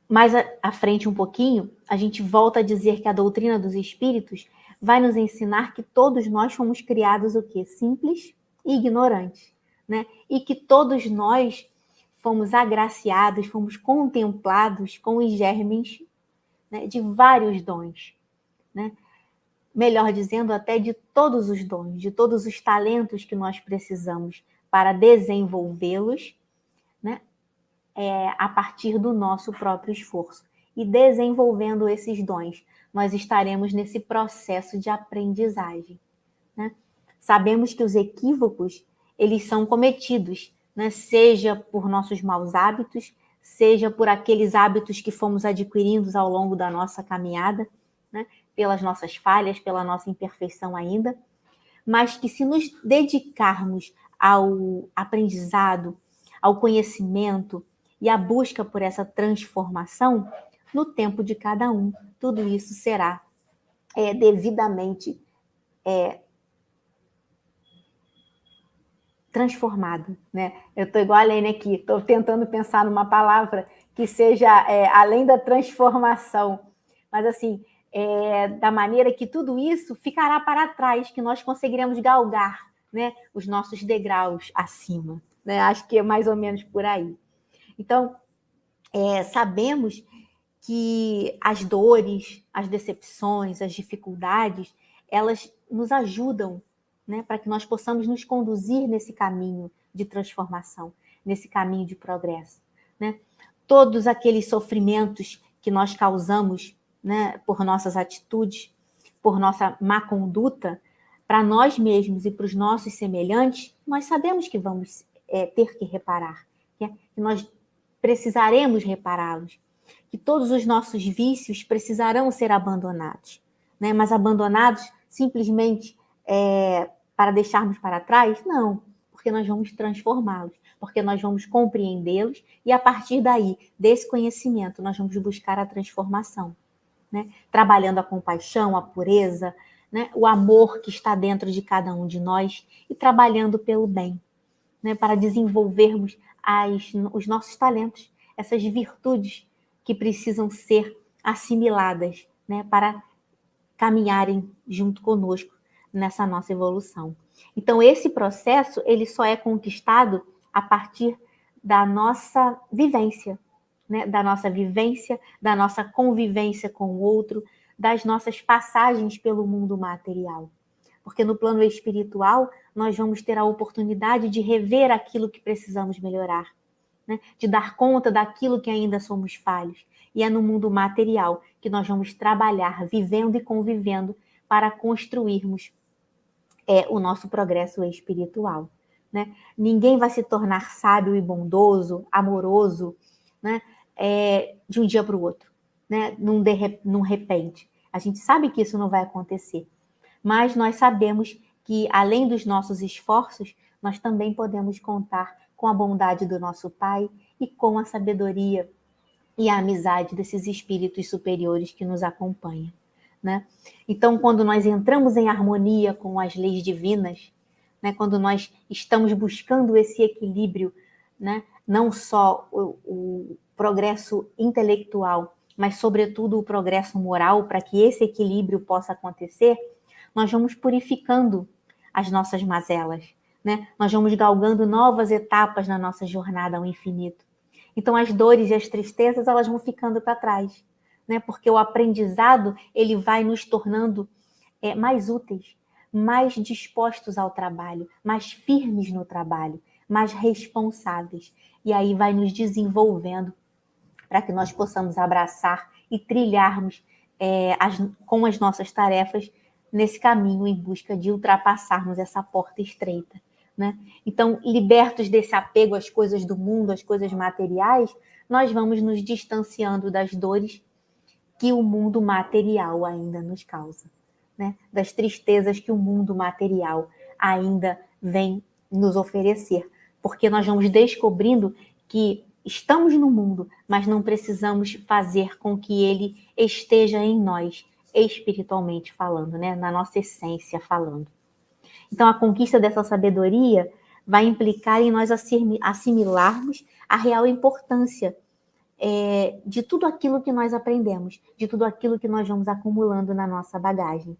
mais à frente um pouquinho, a gente volta a dizer que a doutrina dos espíritos vai nos ensinar que todos nós fomos criados o quê? Simples e ignorantes, né? E que todos nós fomos agraciados, fomos contemplados com os germes, né, de vários dons, né? Melhor dizendo, até de todos os dons, de todos os talentos que nós precisamos para desenvolvê-los, né? A partir do nosso próprio esforço. E desenvolvendo esses dons, nós estaremos nesse processo de aprendizagem, né? Sabemos que os equívocos, eles são cometidos, né? Seja por nossos maus hábitos, seja por aqueles hábitos que fomos adquirindo ao longo da nossa caminhada, né? Pelas nossas falhas, pela nossa imperfeição ainda, mas que se nos dedicarmos ao aprendizado, ao conhecimento e à busca por essa transformação, no tempo de cada um, tudo isso será devidamente transformado, né? Eu estou igual a Lene aqui, estou tentando pensar numa palavra que seja além da transformação, mas assim, da maneira que tudo isso ficará para trás, que nós conseguiremos galgar, né, os nossos degraus acima, né? Acho que é mais ou menos por aí. Então, sabemos que as dores, as decepções, as dificuldades, elas nos ajudam, né, para que nós possamos nos conduzir nesse caminho de transformação, nesse caminho de progresso, né? Todos aqueles sofrimentos que nós causamos, né, por nossas atitudes, por nossa má conduta, para nós mesmos e para os nossos semelhantes, nós sabemos que vamos ter que reparar, né? Que nós precisaremos repará-los, que todos os nossos vícios precisarão ser abandonados, né? Mas abandonados simplesmente para deixarmos para trás? Não, porque nós vamos transformá-los, porque nós vamos compreendê-los e a partir daí, desse conhecimento, nós vamos buscar a transformação, né? Trabalhando a compaixão, a pureza, né? O amor que está dentro de cada um de nós e trabalhando pelo bem, né? Para desenvolvermos os nossos talentos, essas virtudes que precisam ser assimiladas, né? Para caminharem junto conosco nessa nossa evolução. Então, esse processo, ele só é conquistado a partir da nossa vivência, né? Da nossa vivência, da nossa convivência com o outro, das nossas passagens pelo mundo material. Porque no plano espiritual, nós vamos ter a oportunidade de rever aquilo que precisamos melhorar, né? De dar conta daquilo que ainda somos falhos. E é no mundo material que nós vamos trabalhar, vivendo e convivendo, para construirmos o nosso progresso espiritual, né? Ninguém vai se tornar sábio e bondoso, amoroso, né? De um dia para o outro, né? Num repente. A gente sabe que isso não vai acontecer, mas nós sabemos que, além dos nossos esforços, nós também podemos contar com a bondade do nosso Pai e com a sabedoria e a amizade desses espíritos superiores que nos acompanham, né? Então, quando nós entramos em harmonia com as leis divinas, né, quando nós estamos buscando esse equilíbrio, né, não só o progresso intelectual, mas, sobretudo, o progresso moral, para que esse equilíbrio possa acontecer, nós vamos purificando as nossas mazelas, né? Nós vamos galgando novas etapas na nossa jornada ao infinito. Então, as dores e as tristezas, elas vão ficando para trás, né? Porque o aprendizado, ele vai nos tornando mais úteis, mais dispostos ao trabalho, mais firmes no trabalho, mais responsáveis. E aí vai nos desenvolvendo para que nós possamos abraçar e trilharmos com as nossas tarefas nesse caminho em busca de ultrapassarmos essa porta estreita, né? Então, libertos desse apego às coisas do mundo, às coisas materiais, nós vamos nos distanciando das dores que o mundo material ainda nos causa, né? Das tristezas que o mundo material ainda vem nos oferecer, porque nós vamos descobrindo que estamos no mundo, mas não precisamos fazer com que ele esteja em nós, espiritualmente falando, né? Na nossa essência falando. Então, a conquista dessa sabedoria vai implicar em nós assimilarmos a real importância de tudo aquilo que nós aprendemos, de tudo aquilo que nós vamos acumulando na nossa bagagem,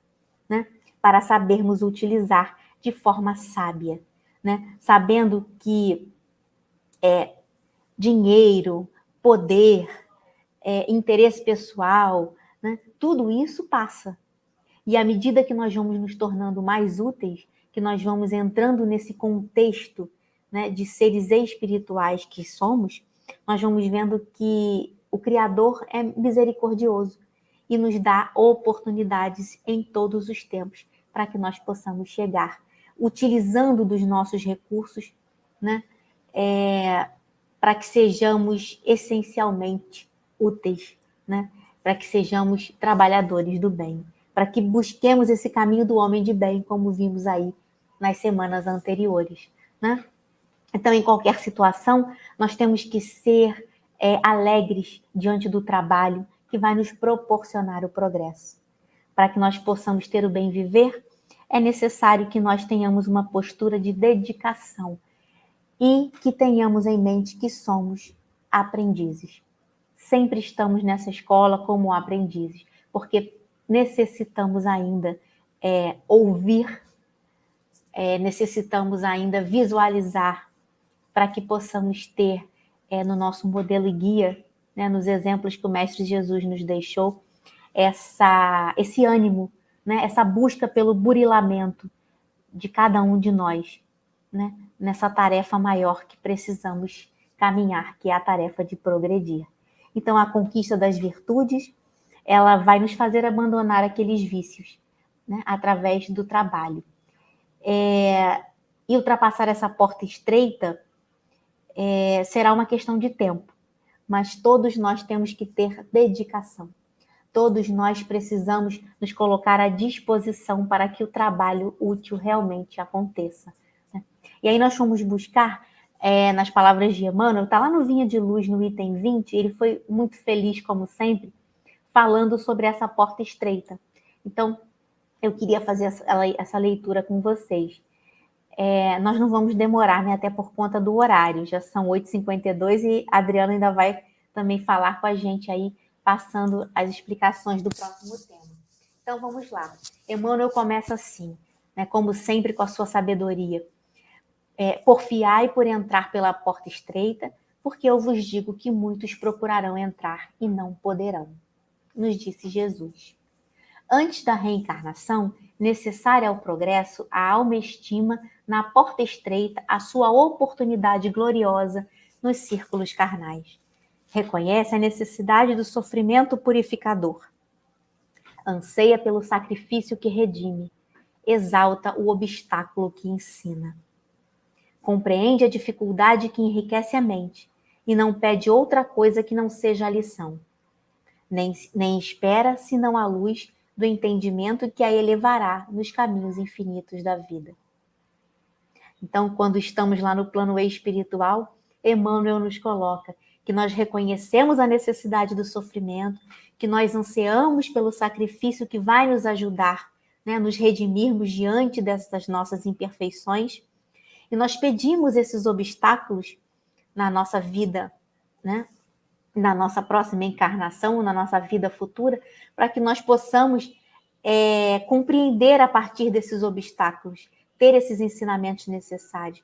né? Para sabermos utilizar de forma sábia, né? Sabendo que dinheiro, poder, interesse pessoal, né? Tudo isso passa. E à medida que nós vamos nos tornando mais úteis, que nós vamos entrando nesse contexto, né, de seres espirituais que somos, nós vamos vendo que o Criador é misericordioso e nos dá oportunidades em todos os tempos para que nós possamos chegar, utilizando dos nossos recursos, né, para que sejamos essencialmente úteis, né, para que sejamos trabalhadores do bem, para que busquemos esse caminho do homem de bem, como vimos aí nas semanas anteriores, né? Então, em qualquer situação, nós temos que ser alegres diante do trabalho que vai nos proporcionar o progresso. Para que nós possamos ter o bem viver, é necessário que nós tenhamos uma postura de dedicação e que tenhamos em mente que somos aprendizes. Sempre estamos nessa escola como aprendizes, porque necessitamos ainda ouvir, necessitamos ainda visualizar, para que possamos ter no nosso modelo e guia, né, nos exemplos que o Mestre Jesus nos deixou, esse ânimo, né, essa busca pelo burilamento de cada um de nós, né, nessa tarefa maior que precisamos caminhar, que é a tarefa de progredir. Então, a conquista das virtudes, ela vai nos fazer abandonar aqueles vícios, né, através do trabalho. E ultrapassar essa porta estreita será uma questão de tempo, mas todos nós temos que ter dedicação. Todos nós precisamos nos colocar à disposição para que o trabalho útil realmente aconteça, né? E aí nós fomos buscar, nas palavras de Emmanuel, está lá no Vinha de Luz, no item 20, ele foi muito feliz, como sempre, falando sobre essa porta estreita. Então, eu queria fazer essa leitura com vocês. Nós não vamos demorar, né, até por conta do horário, já são 8h52 e a Adriana ainda vai também falar com a gente aí, passando as explicações do próximo tema. Então, vamos lá. Emmanuel começa assim, né, como sempre, com a sua sabedoria. Porfiai por entrar pela porta estreita, porque eu vos digo que muitos procurarão entrar e não poderão, nos disse Jesus. Antes da reencarnação, necessária ao progresso, a alma estima na porta estreita a sua oportunidade gloriosa nos círculos carnais. Reconhece a necessidade do sofrimento purificador. Anseia pelo sacrifício que redime. Exalta o obstáculo que ensina. Compreende a dificuldade que enriquece a mente e não pede outra coisa que não seja a lição. Nem espera senão a luz do entendimento que a elevará nos caminhos infinitos da vida. Então, quando estamos lá no plano espiritual, Emmanuel nos coloca que nós reconhecemos a necessidade do sofrimento, que nós ansiamos pelo sacrifício que vai nos ajudar, né, nos redimirmos diante dessas nossas imperfeições, e nós pedimos esses obstáculos na nossa vida, né, na nossa próxima encarnação, na nossa vida futura, para que nós possamos compreender a partir desses obstáculos, ter esses ensinamentos necessários,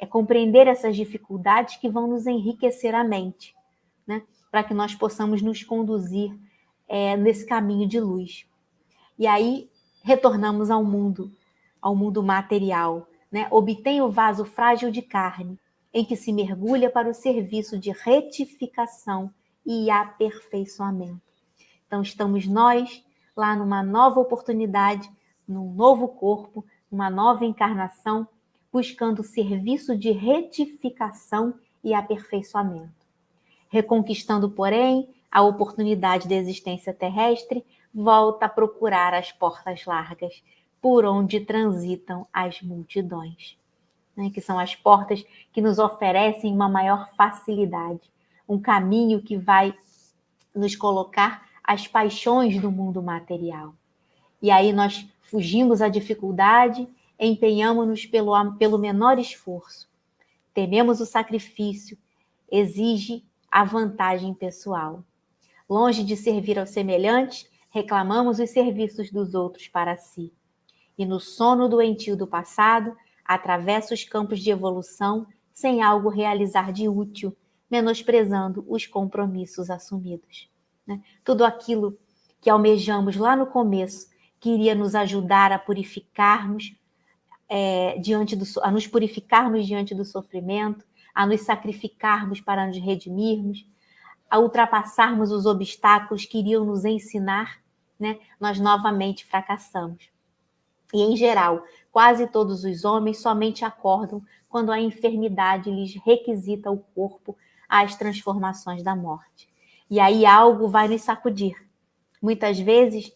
compreender essas dificuldades que vão nos enriquecer a mente, né? Para que nós possamos nos conduzir nesse caminho de luz. E aí retornamos ao mundo material, né? Obtém o vaso frágil de carne, em que se mergulha para o serviço de retificação e aperfeiçoamento. Então, estamos nós lá numa nova oportunidade, num novo corpo, uma nova encarnação, buscando o serviço de retificação e aperfeiçoamento. Reconquistando, porém, a oportunidade da existência terrestre, volta a procurar as portas largas, por onde transitam as multidões, né? Que são as portas que nos oferecem uma maior facilidade, um caminho que vai nos colocar às paixões do mundo material. E aí nós fugimos à dificuldade, empenhamos-nos pelo menor esforço, tememos o sacrifício, exige a vantagem pessoal. Longe de servir aos semelhantes, reclamamos os serviços dos outros para si. E no sono doentio do passado, atravessa os campos de evolução sem algo realizar de útil, menosprezando os compromissos assumidos. Né? Tudo aquilo que almejamos lá no começo, que iria nos ajudar a purificarmos, a nos purificarmos diante do sofrimento, a nos sacrificarmos para nos redimirmos, a ultrapassarmos os obstáculos que iriam nos ensinar, né? Nós novamente fracassamos. E, em geral, quase todos os homens somente acordam quando a enfermidade lhes requisita o corpo às transformações da morte. E aí algo vai nos sacudir. Muitas vezes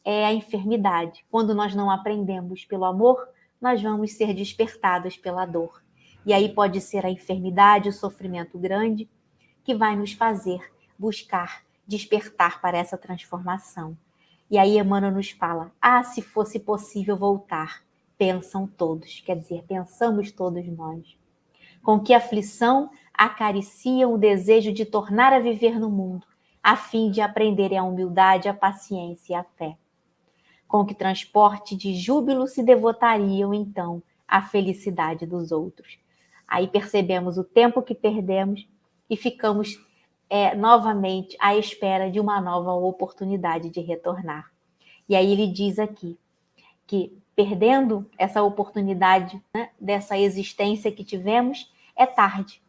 é a enfermidade. Quando nós não aprendemos pelo amor, nós vamos ser despertados pela dor. E aí pode ser a enfermidade, o sofrimento grande, que vai nos fazer buscar, despertar para essa transformação. E aí Emmanuel nos fala, se fosse possível voltar, pensam todos, quer dizer, pensamos todos nós. Com que aflição acariciam o desejo de tornar a viver no mundo, a fim de aprenderem a humildade, a paciência e a fé. Com que transporte de júbilo se devotariam, então, à felicidade dos outros. Aí percebemos o tempo que perdemos e ficamos novamente à espera de uma nova oportunidade de retornar. E aí ele diz aqui que, perdendo essa oportunidade, né, dessa existência que tivemos, é tarde.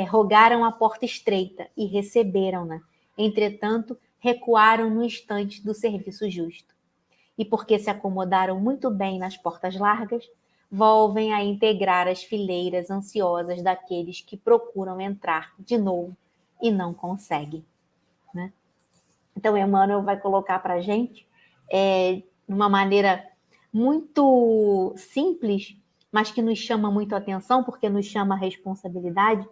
Rogaram a porta estreita e receberam-na. Entretanto, recuaram no instante do serviço justo. E porque se acomodaram muito bem nas portas largas, volvem a integrar as fileiras ansiosas daqueles que procuram entrar de novo e não conseguem. Né? Então, Emmanuel vai colocar para a gente, de uma maneira muito simples, mas que nos chama muito a atenção, porque nos chama a responsabilidade,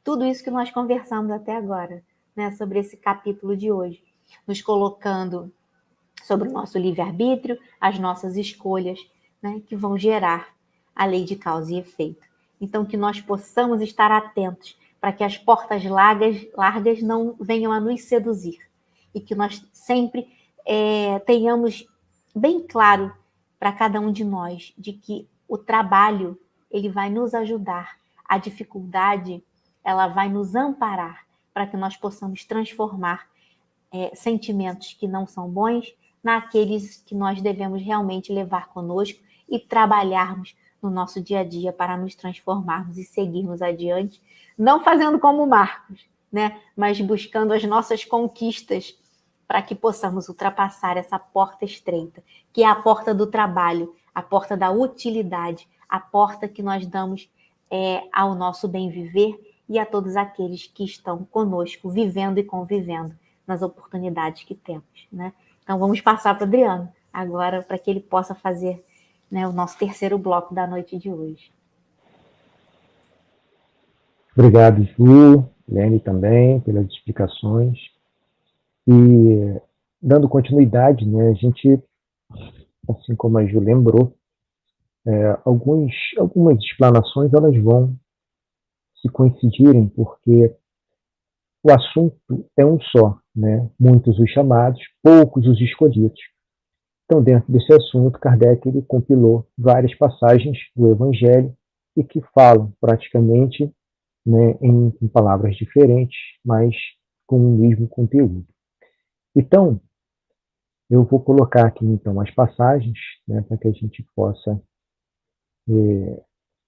tudo isso que nós conversamos até agora, né, sobre esse capítulo de hoje, nos colocando sobre o nosso livre-arbítrio, as nossas escolhas, né, que vão gerar a lei de causa e efeito. Então, que nós possamos estar atentos para que as portas largas não venham a nos seduzir e que nós sempre tenhamos bem claro para cada um de nós de que o trabalho ele vai nos ajudar, a dificuldade ela vai nos amparar para que nós possamos transformar sentimentos que não são bons naqueles que nós devemos realmente levar conosco e trabalharmos no nosso dia a dia para nos transformarmos e seguirmos adiante, não fazendo como Marcos, né? Mas buscando as nossas conquistas para que possamos ultrapassar essa porta estreita, que é a porta do trabalho, a porta da utilidade, a porta que nós damos ao nosso bem viver e a todos aqueles que estão conosco, vivendo e convivendo nas oportunidades que temos, né? Então, vamos passar para o Adriano agora, para que ele possa fazer, né, o nosso terceiro bloco da noite de hoje. Obrigado, Ju, Lene também, pelas explicações. E, dando continuidade, né, a gente, assim como a Ju lembrou, algumas explanações elas vão se coincidirem, porque o assunto é um só, né? Muitos os chamados, poucos os escolhidos. Então, dentro desse assunto, Kardec ele compilou várias passagens do Evangelho e que falam praticamente, né, em palavras diferentes, mas com o mesmo conteúdo. Então, eu vou colocar aqui então as passagens, né, para que a gente possa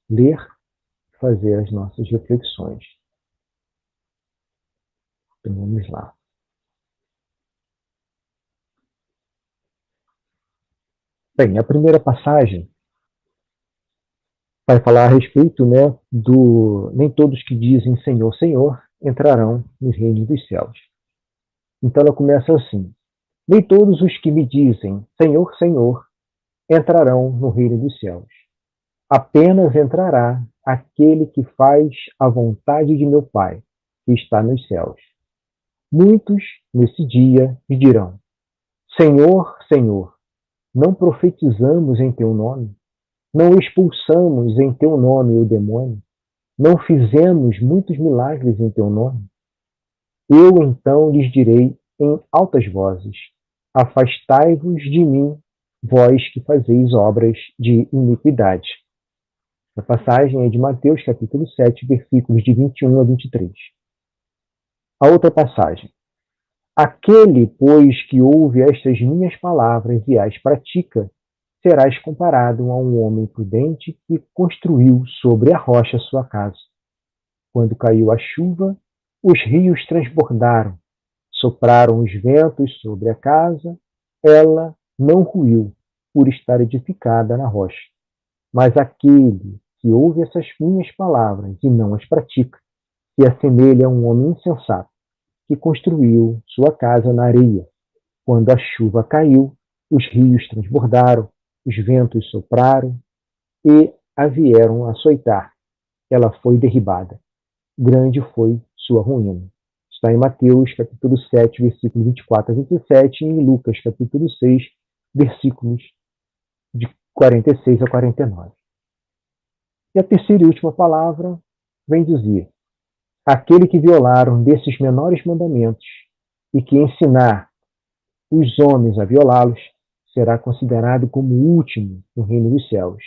ler, fazer as nossas reflexões. Então, vamos lá. Bem, a primeira passagem vai falar a respeito, né, do nem todos que dizem Senhor, Senhor entrarão no reino dos céus. Então ela começa assim: nem todos os que me dizem Senhor, Senhor entrarão no reino dos céus. Apenas entrará aquele que faz a vontade de meu Pai, que está nos céus. Muitos, nesse dia, me dirão: Senhor, Senhor, não profetizamos em teu nome? Não expulsamos em teu nome o demônio? Não fizemos muitos milagres em teu nome? Eu então lhes direi em altas vozes: afastai-vos de mim, vós que fazeis obras de iniquidade. A passagem é de Mateus, capítulo 7, versículos de 21 a 23. A outra passagem: aquele, pois, que ouve estas minhas palavras e as pratica, serás comparado a um homem prudente que construiu sobre a rocha sua casa. Quando caiu a chuva, os rios transbordaram, sopraram os ventos sobre a casa, ela não ruiu, por estar edificada na rocha. Mas aquele que ouve essas minhas palavras e não as pratica, se assemelha a um homem insensato, que construiu sua casa na areia. Quando a chuva caiu, os rios transbordaram, os ventos sopraram e a vieram açoitar. Ela foi derribada. Grande foi sua ruína. Está em Mateus, capítulo 7, versículos 24 a 27, e em Lucas, capítulo 6, versículos de 46 a 49. E a terceira e última palavra vem dizer: aquele que violar um desses menores mandamentos e que ensinar os homens a violá-los, será considerado como o último no reino dos céus.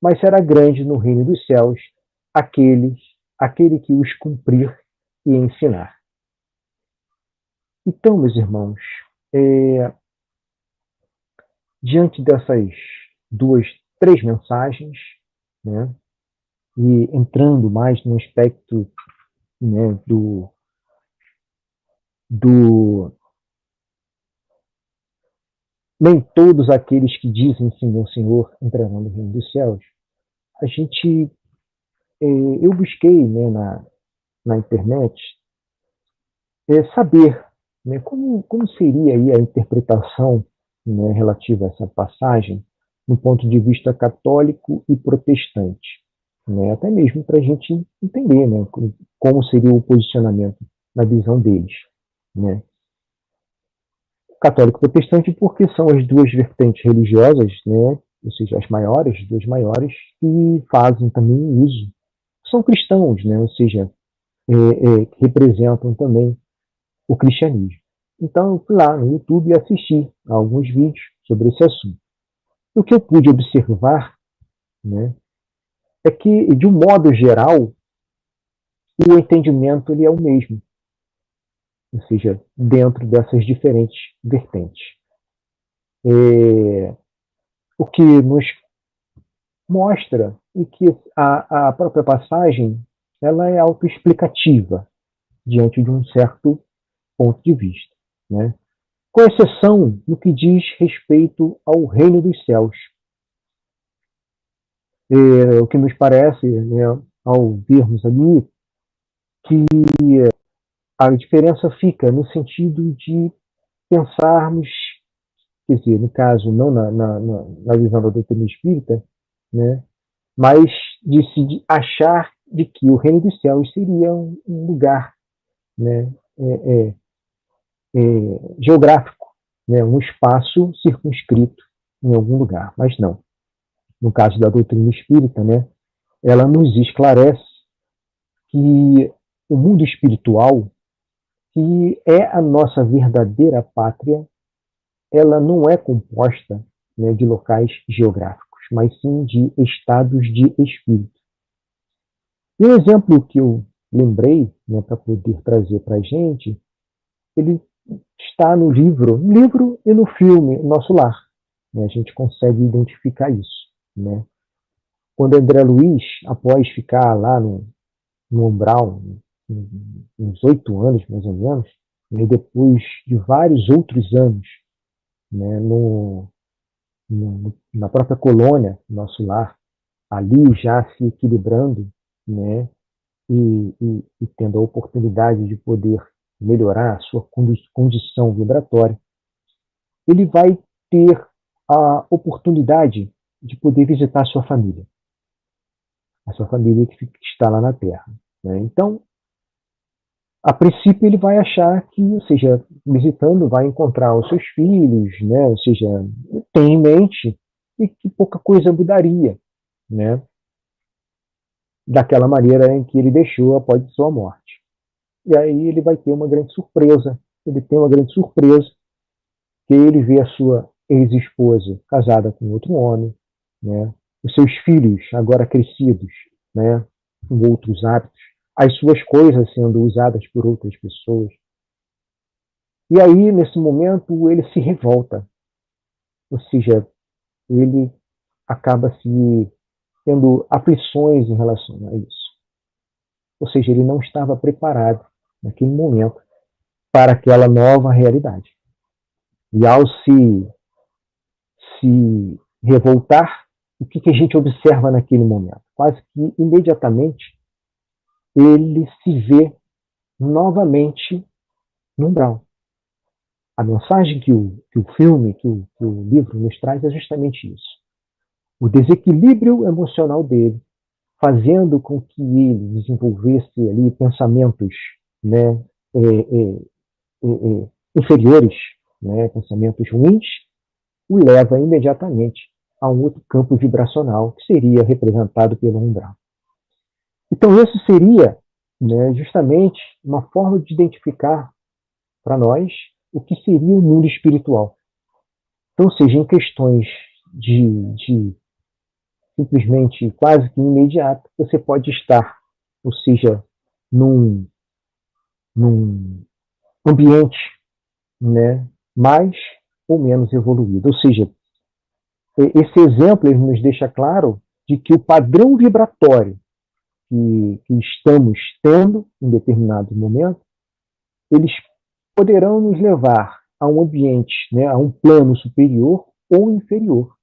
Mas será grande no reino dos céus aquele que os cumprir e ensinar. Então, meus irmãos, diante dessas três mensagens, né, e entrando mais no aspecto, né, nem todos aqueles que dizem Senhor, Senhor entrarão no reino dos céus, eu busquei, né, na internet saber, né, como seria aí a interpretação, né, relativa a essa passagem do ponto de vista católico e protestante, né, até mesmo para a gente entender, né, como seria o posicionamento na visão deles, né. Católico e protestante porque são as duas vertentes religiosas, né, ou seja, as duas maiores, que fazem também uso. São cristãos, né, ou seja, representam também o cristianismo. Então, eu fui lá no YouTube e assisti a alguns vídeos sobre esse assunto. E o que eu pude observar, né, é que, de um modo geral, o entendimento ele é o mesmo. Ou seja, dentro dessas diferentes vertentes. O que nos mostra é que a própria passagem ela é autoexplicativa diante de um certo ponto de vista, né? Com exceção no que diz respeito ao reino dos céus. O que nos parece, né, ao vermos ali, que a diferença fica no sentido de pensarmos, quer dizer, no caso, não na visão da doutrina espírita, né, mas de se achar de que o reino dos céus seria um lugar, né, geográfico, né, um espaço circunscrito em algum lugar, mas não. No caso da doutrina espírita, né, ela nos esclarece que o mundo espiritual, que é a nossa verdadeira pátria, ela não é composta, né, de locais geográficos, mas sim de estados de espírito. E um exemplo que eu lembrei, né, para poder trazer para a gente, ele está no livro e no filme Nosso Lar. Né, a gente consegue identificar isso, né? quando André Luiz, após ficar lá no umbral, uns 8 anos, mais ou menos, e depois de vários outros anos, né, na própria colônia, nosso lar, ali já se equilibrando, né, e tendo a oportunidade de poder melhorar a sua condição vibratória, ele vai ter a oportunidade de poder visitar a sua família que está lá na Terra, né? Então, a princípio ele vai achar que, ou seja, visitando, vai encontrar os seus filhos, né? Ou seja, tem em mente e que pouca coisa mudaria, né? Daquela maneira em que ele deixou após sua morte. E aí ele vai ter uma grande surpresa. Ele tem uma grande surpresa, que ele vê a sua ex-esposa casada com outro homem, né? Os seus filhos agora crescidos, né? Com outros hábitos, as suas coisas sendo usadas por outras pessoas. E aí, nesse momento, ele se revolta. Ou seja, ele acaba se tendo aflições em relação a isso. Ou seja, ele não estava preparado naquele momento para aquela nova realidade. E ao se revoltar, o que a gente observa naquele momento? Quase que imediatamente ele se vê novamente no umbral. A mensagem que o filme, que o livro nos traz é justamente isso. O desequilíbrio emocional dele, fazendo com que ele desenvolvesse ali pensamentos, né, inferiores, né, pensamentos ruins, o leva imediatamente a um outro campo vibracional que seria representado pelo umbral. Então, isso seria, né, justamente uma forma de identificar para nós o que seria o mundo espiritual. Então, seja em questões de simplesmente quase que imediato, você pode estar, ou seja, num ambiente, né, mais ou menos evoluído. Ou seja, esse exemplo ele nos deixa claro de que o padrão vibratório que estamos tendo em determinado momento, eles poderão nos levar a um ambiente, né, a um plano superior ou inferior,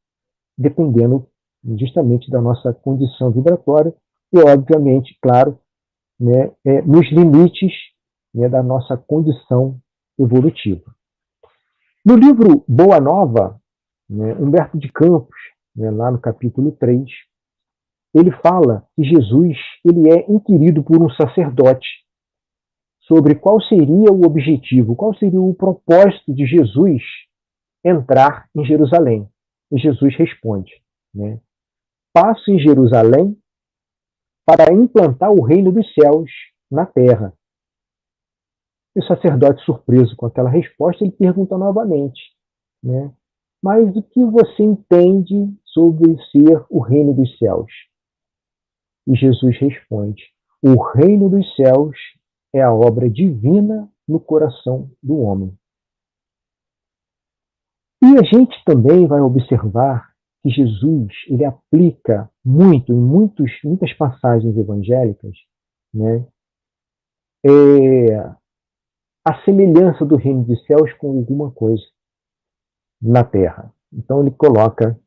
dependendo justamente da nossa condição vibratória e, obviamente, claro, né, nos limites, né, da nossa condição evolutiva. No livro Boa Nova, né, Humberto de Campos, né, lá no capítulo 3, ele fala que Jesus ele é inquirido por um sacerdote sobre qual seria o objetivo, qual seria o propósito de Jesus entrar em Jerusalém. E Jesus responde, né, passo em Jerusalém para implantar o reino dos céus na terra. E o sacerdote, surpreso com aquela resposta, ele pergunta novamente, né, mas o que você entende sobre ser o reino dos céus? E Jesus responde, o reino dos céus é a obra divina no coração do homem. E a gente também vai observar que Jesus ele aplica muito, em muitas passagens evangélicas, né, a semelhança do reino dos céus com alguma coisa na terra. Então ele coloca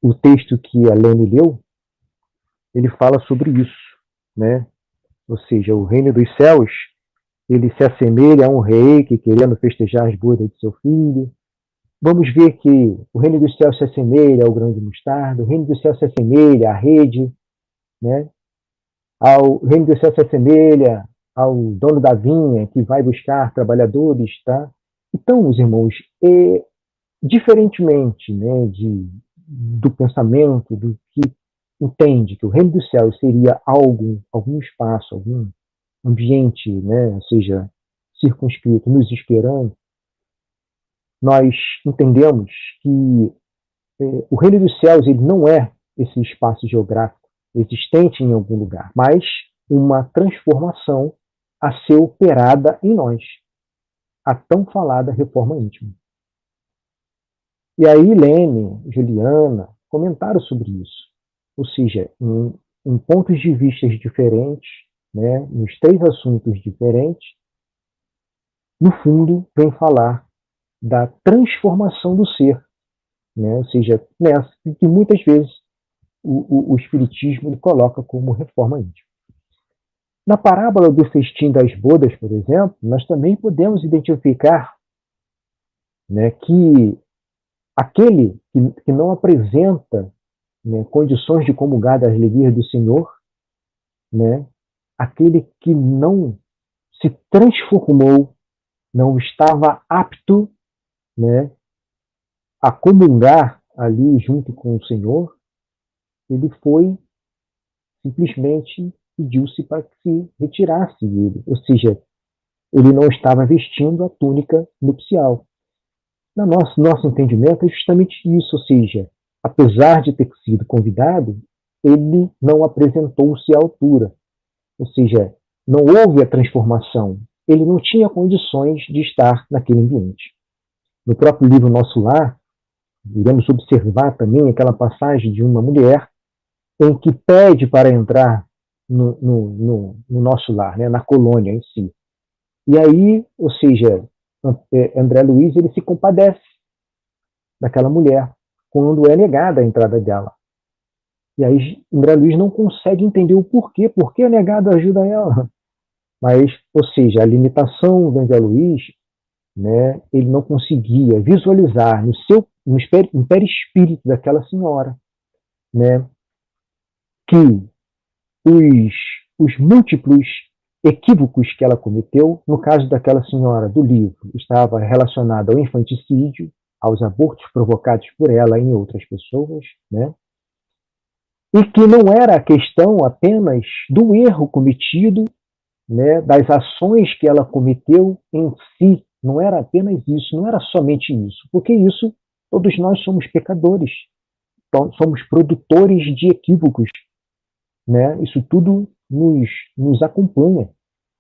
o texto que a Lene leu, ele fala sobre isso, né? Ou seja, o reino dos céus, ele se assemelha a um rei que querendo festejar as bodas de seu filho. Vamos ver que o reino dos céus se assemelha ao grão de mostarda, o reino dos céus se assemelha à rede, né? O reino dos céus se assemelha ao dono da vinha que vai buscar trabalhadores, tá? Então, meus irmãos, diferentemente, né, do pensamento, do que entende que o reino dos céus seria algum espaço, algum ambiente, né, ou seja, circunscrito, nos esperando, nós entendemos que o reino dos céus ele não é esse espaço geográfico existente em algum lugar, mas uma transformação a ser operada em nós, a tão falada reforma íntima. E aí Lene, Juliana comentaram sobre isso. ou seja, em pontos de vista diferentes, né, nos 3 assuntos diferentes, no fundo, vem falar da transformação do ser, né, ou seja, nessa que muitas vezes o Espiritismo ele coloca como reforma íntima. Na parábola do festim das bodas, por exemplo, nós também podemos identificar, né, que aquele que não apresenta, né, condições de comungar das alegrias do Senhor, né, aquele que não se transformou, não estava apto, né, a comungar ali junto com o Senhor, ele foi simplesmente pediu-se para que se retirasse dele, ou seja, ele não estava vestindo a túnica nupcial. No nosso entendimento é justamente isso, ou seja, apesar de ter sido convidado, ele não apresentou-se à altura, ou seja, não houve a transformação, ele não tinha condições de estar naquele ambiente. No próprio livro Nosso Lar, iremos observar também aquela passagem de uma mulher em que pede para entrar no nosso lar, né, na colônia em si. E aí, ou seja, André Luiz ele se compadece daquela mulher quando é negada a entrada dela. E aí André Luiz não consegue entender o porquê, por que é negada a ajuda a ela. Mas, ou seja, a limitação do André Luiz, né, ele não conseguia visualizar no perispírito daquela senhora, né, que os múltiplos equívocos que ela cometeu, no caso daquela senhora do livro, estava relacionado ao infanticídio, aos abortos provocados por ela em outras pessoas, né? E que não era a questão apenas do erro cometido, né, das ações que ela cometeu em si, não era apenas isso, não era somente isso, porque isso, todos nós somos pecadores, somos produtores de equívocos, né? Isso tudo nos acompanha.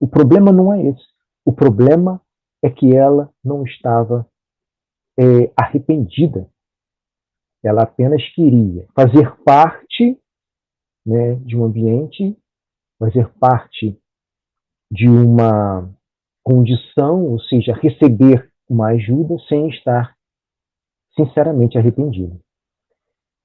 O problema não é esse. O problema é que ela não estava arrependida. Ela apenas queria fazer parte, né, de um ambiente, fazer parte de uma condição, ou seja, receber uma ajuda sem estar sinceramente arrependida.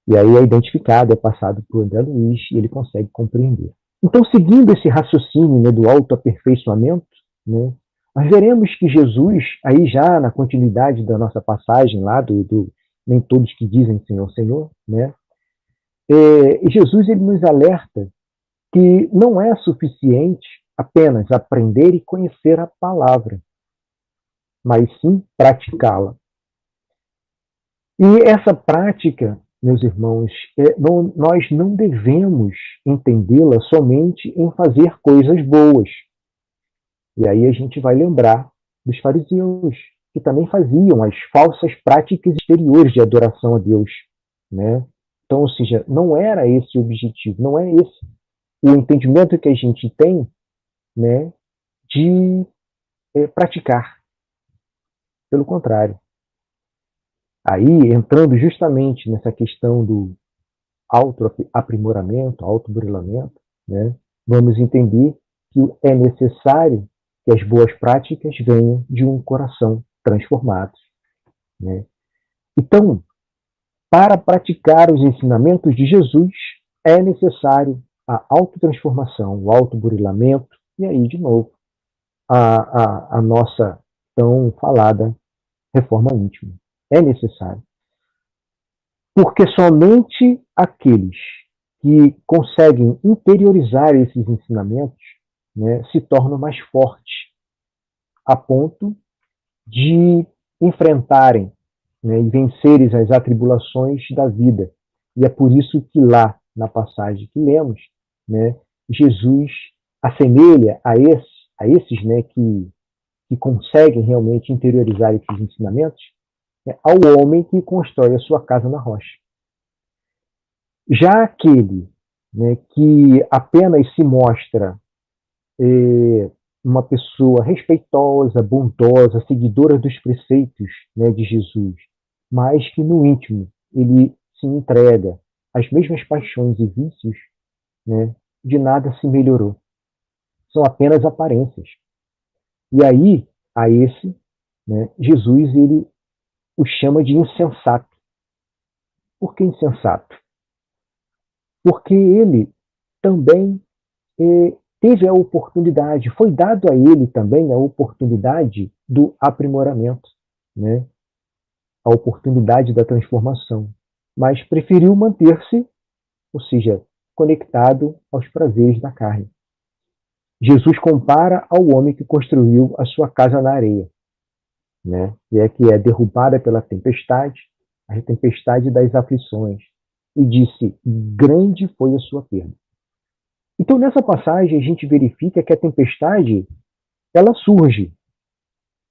E aí é identificado, é passado por André Luiz e ele consegue compreender. Então, seguindo esse raciocínio, né, do autoaperfeiçoamento, né, nós veremos que Jesus, aí já na continuidade da nossa passagem lá, do nem todos que dizem Senhor, Senhor, né, Jesus ele nos alerta que não é suficiente apenas aprender e conhecer a palavra, mas sim praticá-la. E essa prática, meus irmãos, nós não devemos entendê-la somente em fazer coisas boas. E aí a gente vai lembrar dos fariseus, que também faziam as falsas práticas exteriores de adoração a Deus, né? Então, ou seja, não era esse o objetivo, não é esse o entendimento que a gente tem, né, de praticar. Pelo contrário. Aí, entrando justamente nessa questão do autoaprimoramento, autoburilamento, né, vamos entender que é necessário que as boas práticas venham de um coração transformado, né? Então, para praticar os ensinamentos de Jesus, é necessário a autotransformação, o autoburilamento, e aí, de novo, a nossa tão falada reforma íntima. É necessário. Porque somente aqueles que conseguem interiorizar esses ensinamentos, né, se tornam mais fortes, a ponto de enfrentarem, né, e vencerem as atribulações da vida. E é por isso que lá, na passagem que lemos, né, Jesus assemelha a esses, né, que conseguem realmente interiorizar esses ensinamentos, né, ao homem que constrói a sua casa na rocha. Já aquele, né, que apenas se mostra uma pessoa respeitosa, bondosa, seguidora dos preceitos, né, de Jesus, mas que no íntimo ele se entrega, as mesmas paixões e vícios, né, de nada se melhorou. São apenas aparências. E aí, a esse, né, Jesus ele o chama de insensato. Por que insensato? Porque ele também teve a oportunidade, foi dado a ele também a oportunidade do aprimoramento, né? A oportunidade da transformação, mas preferiu manter-se, ou seja, conectado aos prazeres da carne. Jesus compara ao homem que construiu a sua casa na areia, né? E é que é derrubada pela tempestade, a tempestade das aflições, e disse: grande foi a sua perda. Então, nessa passagem, a gente verifica que a tempestade ela surge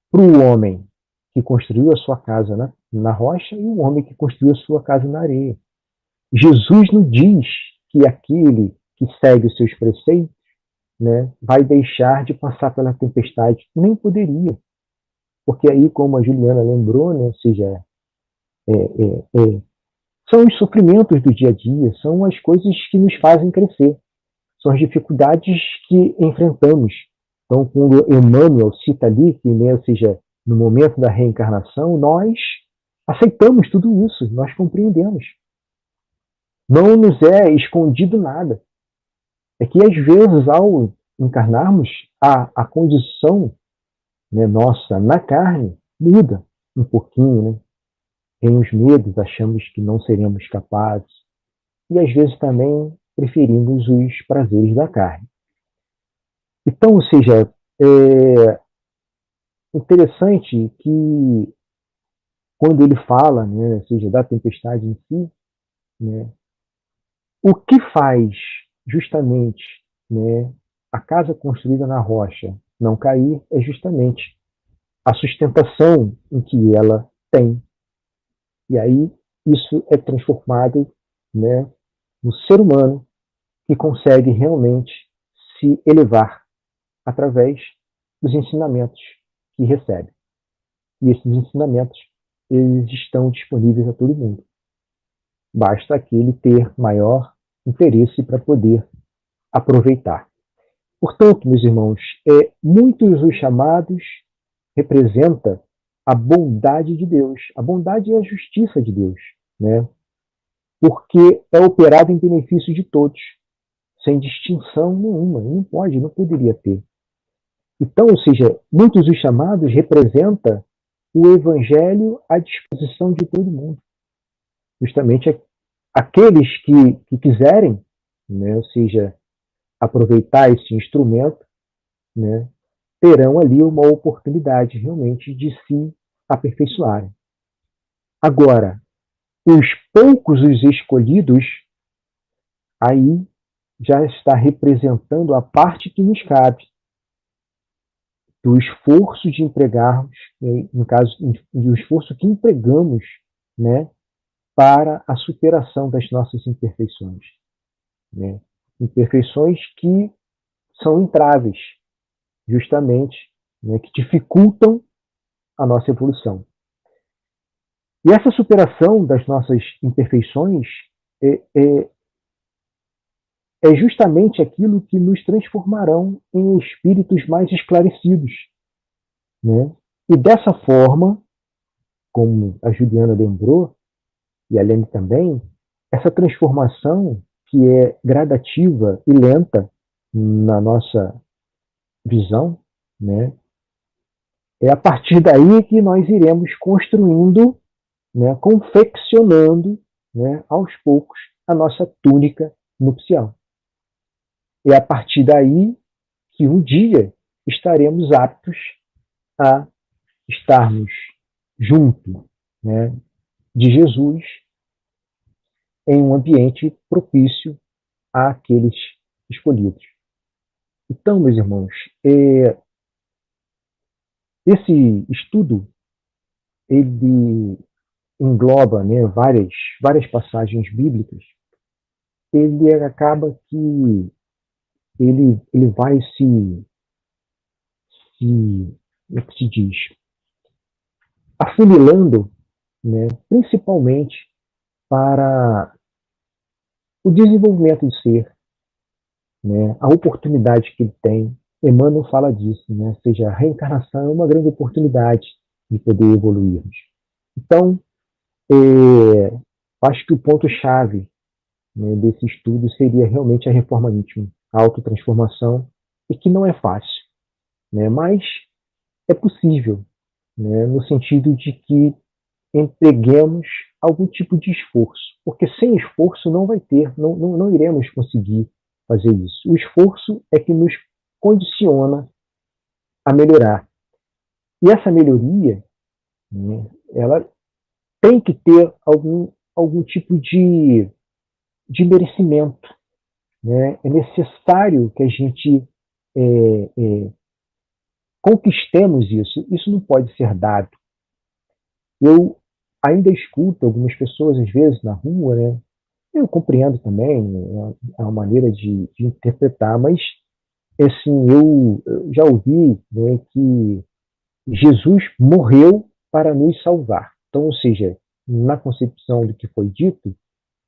para o homem que construiu a sua casa na rocha e o homem que construiu a sua casa na areia. Jesus não diz que aquele que segue os seus preceitos, né, vai deixar de passar pela tempestade. Nem poderia. Porque aí, como a Juliana lembrou, né, ou seja, são os sofrimentos do dia a dia, são as coisas que nos fazem crescer, são as dificuldades que enfrentamos. Então, quando Emmanuel cita ali que, né, ou seja, no momento da reencarnação, nós aceitamos tudo isso, nós compreendemos. Não nos é escondido nada. É que, às vezes, ao encarnarmos, a condição, né, nossa na carne muda um pouquinho, né? Tem os medos, achamos que não seremos capazes. E, às vezes, também preferimos os prazeres da carne. Então, ou seja, é interessante que quando ele fala, né, ou seja, da tempestade em si, né, o que faz justamente, né, a casa construída na rocha não cair é justamente a sustentação em que ela tem. E aí isso é transformado, né, no ser humano que consegue realmente se elevar através dos ensinamentos que recebe. E esses ensinamentos eles estão disponíveis a todo mundo. Basta aquele ter maior interesse para poder aproveitar. Portanto, meus irmãos, muitos os chamados representa a bondade de Deus. A bondade é a justiça de Deus, né? Porque é operado em benefício de todos, sem distinção nenhuma. Não poderia ter. Então, ou seja, muitos os chamados representa o evangelho à disposição de todo mundo. Justamente aqueles que quiserem, né, ou seja, aproveitar esse instrumento, né, terão ali uma oportunidade realmente de se aperfeiçoarem. Agora, os poucos os escolhidos, aí já está representando a parte que nos cabe, do esforço de empregarmos, no caso, do esforço que empregamos, né, para a superação das nossas imperfeições, né? Imperfeições que são entraves, justamente, né, que dificultam a nossa evolução. E essa superação das nossas imperfeições é justamente aquilo que nos transformarão em espíritos mais esclarecidos, né? E dessa forma, como a Juliana lembrou, e a Lene também, essa transformação que é gradativa e lenta na nossa visão, né? É a partir daí que nós iremos construindo, né, confeccionando, né, aos poucos a nossa túnica nupcial. É a partir daí que um dia estaremos aptos a estarmos junto, né, de Jesus em um ambiente propício àqueles escolhidos. Então, meus irmãos, esse estudo ele engloba, né, várias passagens bíblicas. Ele acaba que ele vai como é que se diz, afunilando, né, principalmente para o desenvolvimento do ser, né, a oportunidade que ele tem. Emmanuel fala disso, né? Ou seja, a reencarnação é uma grande oportunidade de poder evoluirmos. Então, acho que o ponto-chave, né, desse estudo seria realmente a reforma íntima, a autotransformação, e que não é fácil, né, mas é possível, né, no sentido de que empreguemos algum tipo de esforço, porque sem esforço não iremos conseguir fazer isso. O esforço é que nos condiciona a melhorar. E essa melhoria, né, ela tem que ter algum tipo de merecimento, né? É necessário que a gente conquistemos isso. Isso não pode ser dado. Eu ainda escuto algumas pessoas, às vezes, na rua, né? Eu compreendo também, né, a maneira de interpretar, mas assim, eu já ouvi, né, que Jesus morreu para nos salvar. Então, ou seja, na concepção do que foi dito,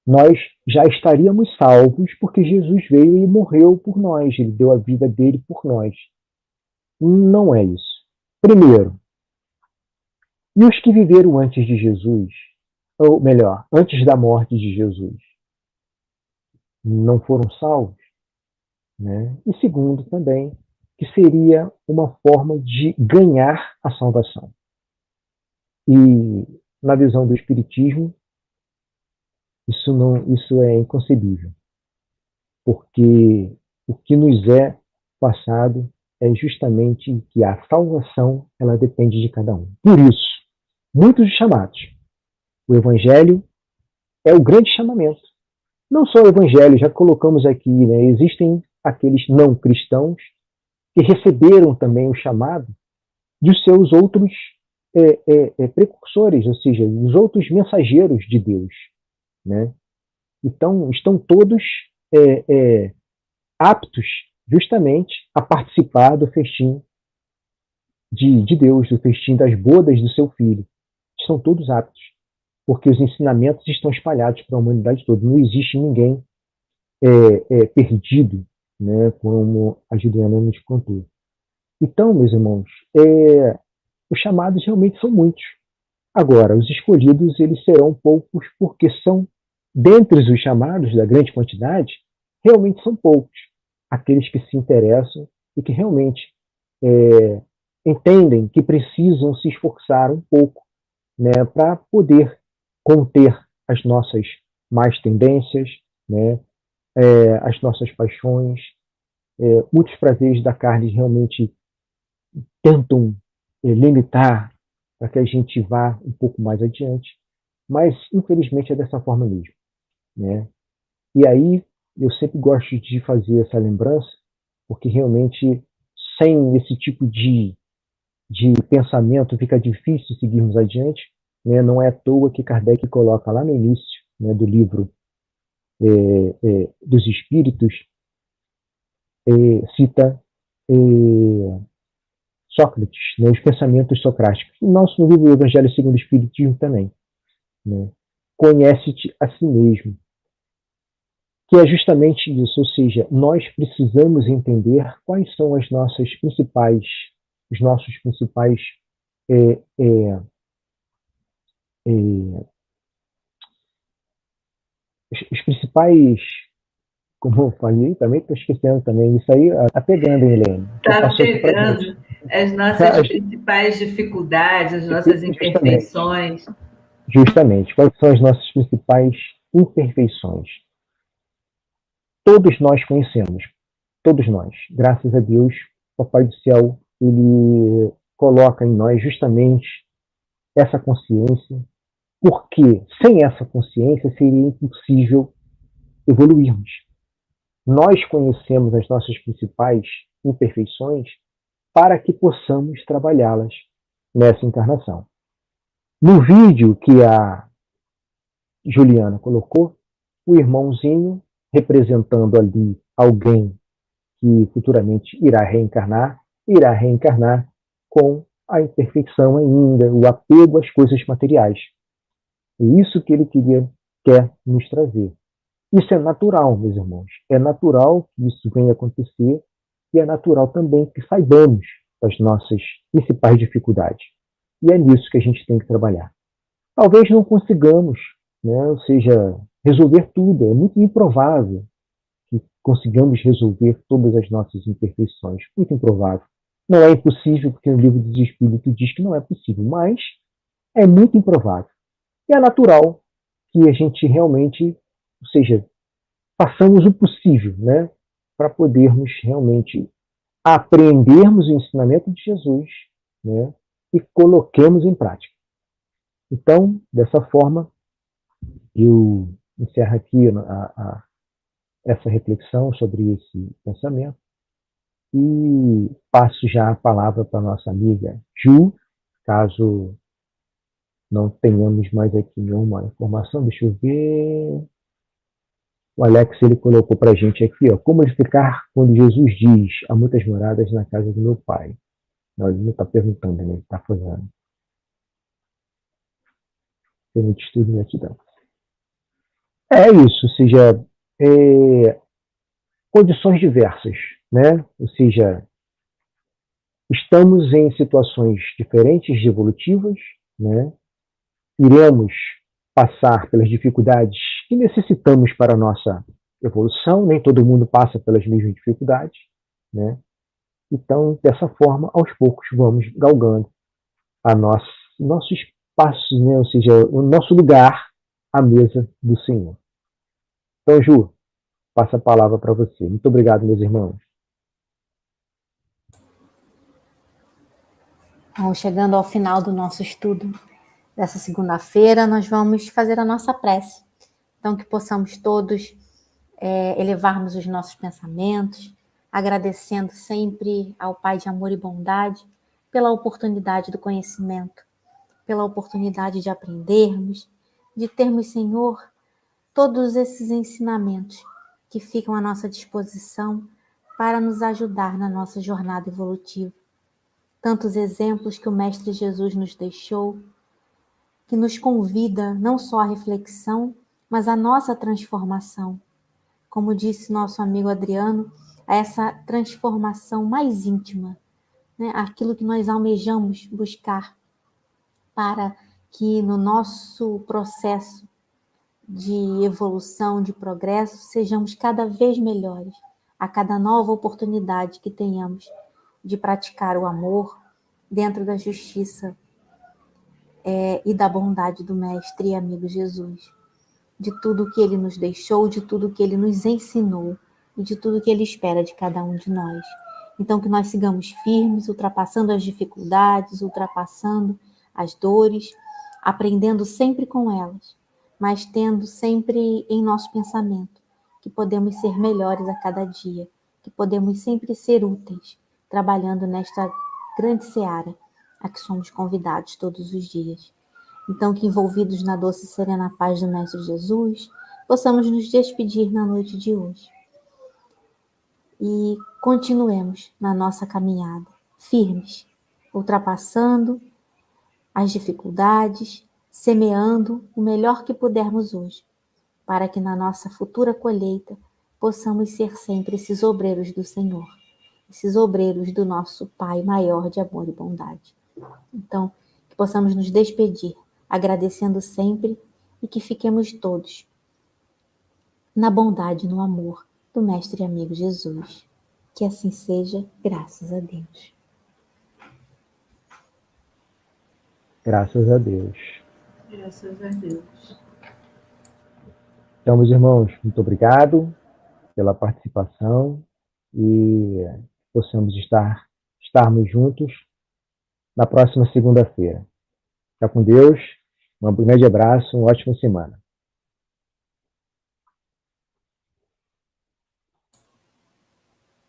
nós já estaríamos salvos porque Jesus veio e morreu por nós, ele deu a vida dele por nós. Não é isso. Primeiro, e os que viveram antes de Jesus, ou melhor, antes da morte de Jesus, não foram salvos? Né? E segundo também, que seria uma forma de ganhar a salvação. E na visão do Espiritismo, isso é inconcebível, porque o que nos é passado é justamente que a salvação ela depende de cada um. Por isso, muitos chamados. O Evangelho é o grande chamamento. Não só o Evangelho, já colocamos aqui, né, existem aqueles não cristãos que receberam também o chamado dos seus outros precursores, ou seja, os outros mensageiros de Deus, né? Então, estão todos aptos justamente a participar do festim de Deus, do festim das bodas do seu Filho. Estão todos aptos, porque os ensinamentos estão espalhados para a humanidade toda. Não existe ninguém perdido, né, como a Juliana nos contou. Então, meus irmãos, os chamados realmente são muitos. Agora, os escolhidos eles serão poucos, porque são, dentre os chamados da grande quantidade, realmente são poucos aqueles que se interessam e que realmente entendem que precisam se esforçar um pouco, né, para poder conter as nossas más tendências, né, as nossas paixões. Muitos prazeres da carne realmente tentam limitar para que a gente vá um pouco mais adiante, mas infelizmente é dessa forma mesmo, né? E aí eu sempre gosto de fazer essa lembrança, porque realmente sem esse tipo de pensamento fica difícil seguirmos adiante, né? Não é à toa que Kardec coloca lá no início, né, do livro dos Espíritos, cita Sócrates, né, os pensamentos socráticos. O nosso livro Evangelho segundo o Espiritismo também, né? Conhece-te a si mesmo, que é justamente isso, ou seja, nós precisamos entender quais são os nossos principais os principais, como eu falei, também estou esquecendo também, isso aí está pegando, hein, Helene? Está pegando as nossas principais dificuldades, as nossas imperfeições. Justamente, quais são as nossas principais imperfeições? Todos nós conhecemos, todos nós. Graças a Deus, o Papai do Céu, ele coloca em nós justamente essa consciência, porque sem essa consciência seria impossível evoluirmos. Nós conhecemos as nossas principais imperfeições para que possamos trabalhá-las nessa encarnação. No vídeo que a Juliana colocou, o irmãozinho, representando ali alguém que futuramente irá reencarnar com a imperfeição ainda, o apego às coisas materiais. É isso que ele quer nos trazer. Isso é natural, meus irmãos. É natural que isso venha acontecer e é natural também que saibamos das nossas principais dificuldades. E é nisso que a gente tem que trabalhar. Talvez não consigamos, né? Ou seja, resolver tudo. É muito improvável que consigamos resolver todas as nossas imperfeições. Muito improvável. Não é impossível, porque o livro dos Espíritos diz que não é possível, mas é muito improvável. E é natural que a gente realmente, ou seja, façamos o possível, né, para podermos realmente apreendermos o ensinamento de Jesus, né, e coloquemos em prática. Então, dessa forma, eu encerro aqui essa reflexão sobre esse pensamento e passo já a palavra para a nossa amiga Ju, caso não tenhamos mais aqui nenhuma informação. Deixa eu ver. O Alex, ele colocou para a gente aqui, ó, como explicar quando Jesus diz: há muitas moradas na casa do meu pai. Não, ele não está perguntando, né? Ele está fazendo. Permite estudo e gratidão. É isso, ou seja, condições diversas, né? Ou seja, estamos em situações diferentes de evolutivas, né? Iremos passar pelas dificuldades que necessitamos para a nossa evolução, nem todo mundo passa pelas mesmas dificuldades, né? Então, dessa forma, aos poucos, vamos galgando nosso espaço, né? Ou seja, o nosso lugar à mesa do Senhor. Então, Ju, passo a palavra para você. Muito obrigado, meus irmãos. Bom, chegando ao final do nosso estudo dessa segunda-feira, nós vamos fazer a nossa prece. Então, que possamos todos elevarmos os nossos pensamentos, agradecendo sempre ao Pai de amor e bondade pela oportunidade do conhecimento, pela oportunidade de aprendermos, de termos, Senhor, todos esses ensinamentos que ficam à nossa disposição para nos ajudar na nossa jornada evolutiva. Tantos exemplos que o Mestre Jesus nos deixou, que nos convida não só à reflexão, mas à nossa transformação. Como disse nosso amigo Adriano, a essa transformação mais íntima, né? Aquilo que nós almejamos buscar para que no nosso processo de evolução, de progresso, sejamos cada vez melhores, a cada nova oportunidade que tenhamos de praticar o amor dentro da justiça e da bondade do Mestre e amigo Jesus, de tudo que ele nos deixou, de tudo que ele nos ensinou e de tudo que ele espera de cada um de nós. Então, que nós sigamos firmes, ultrapassando as dificuldades, ultrapassando as dores, aprendendo sempre com elas, mas tendo sempre em nosso pensamento que podemos ser melhores a cada dia, que podemos sempre ser úteis, trabalhando nesta grande seara a que somos convidados todos os dias. Então, que envolvidos na doce e serena paz do Mestre Jesus, possamos nos despedir na noite de hoje. E continuemos na nossa caminhada, firmes, ultrapassando as dificuldades, semeando o melhor que pudermos hoje, para que na nossa futura colheita possamos ser sempre esses obreiros do Senhor, esses obreiros do nosso Pai maior de amor e bondade. Então, que possamos nos despedir, agradecendo sempre e que fiquemos todos na bondade e no amor do Mestre e amigo Jesus. Que assim seja, graças a Deus. Graças a Deus. Graças a Deus. Então, meus irmãos, muito obrigado pela participação e possamos estarmos juntos na próxima segunda-feira. Fica com Deus, um grande abraço, uma ótima semana.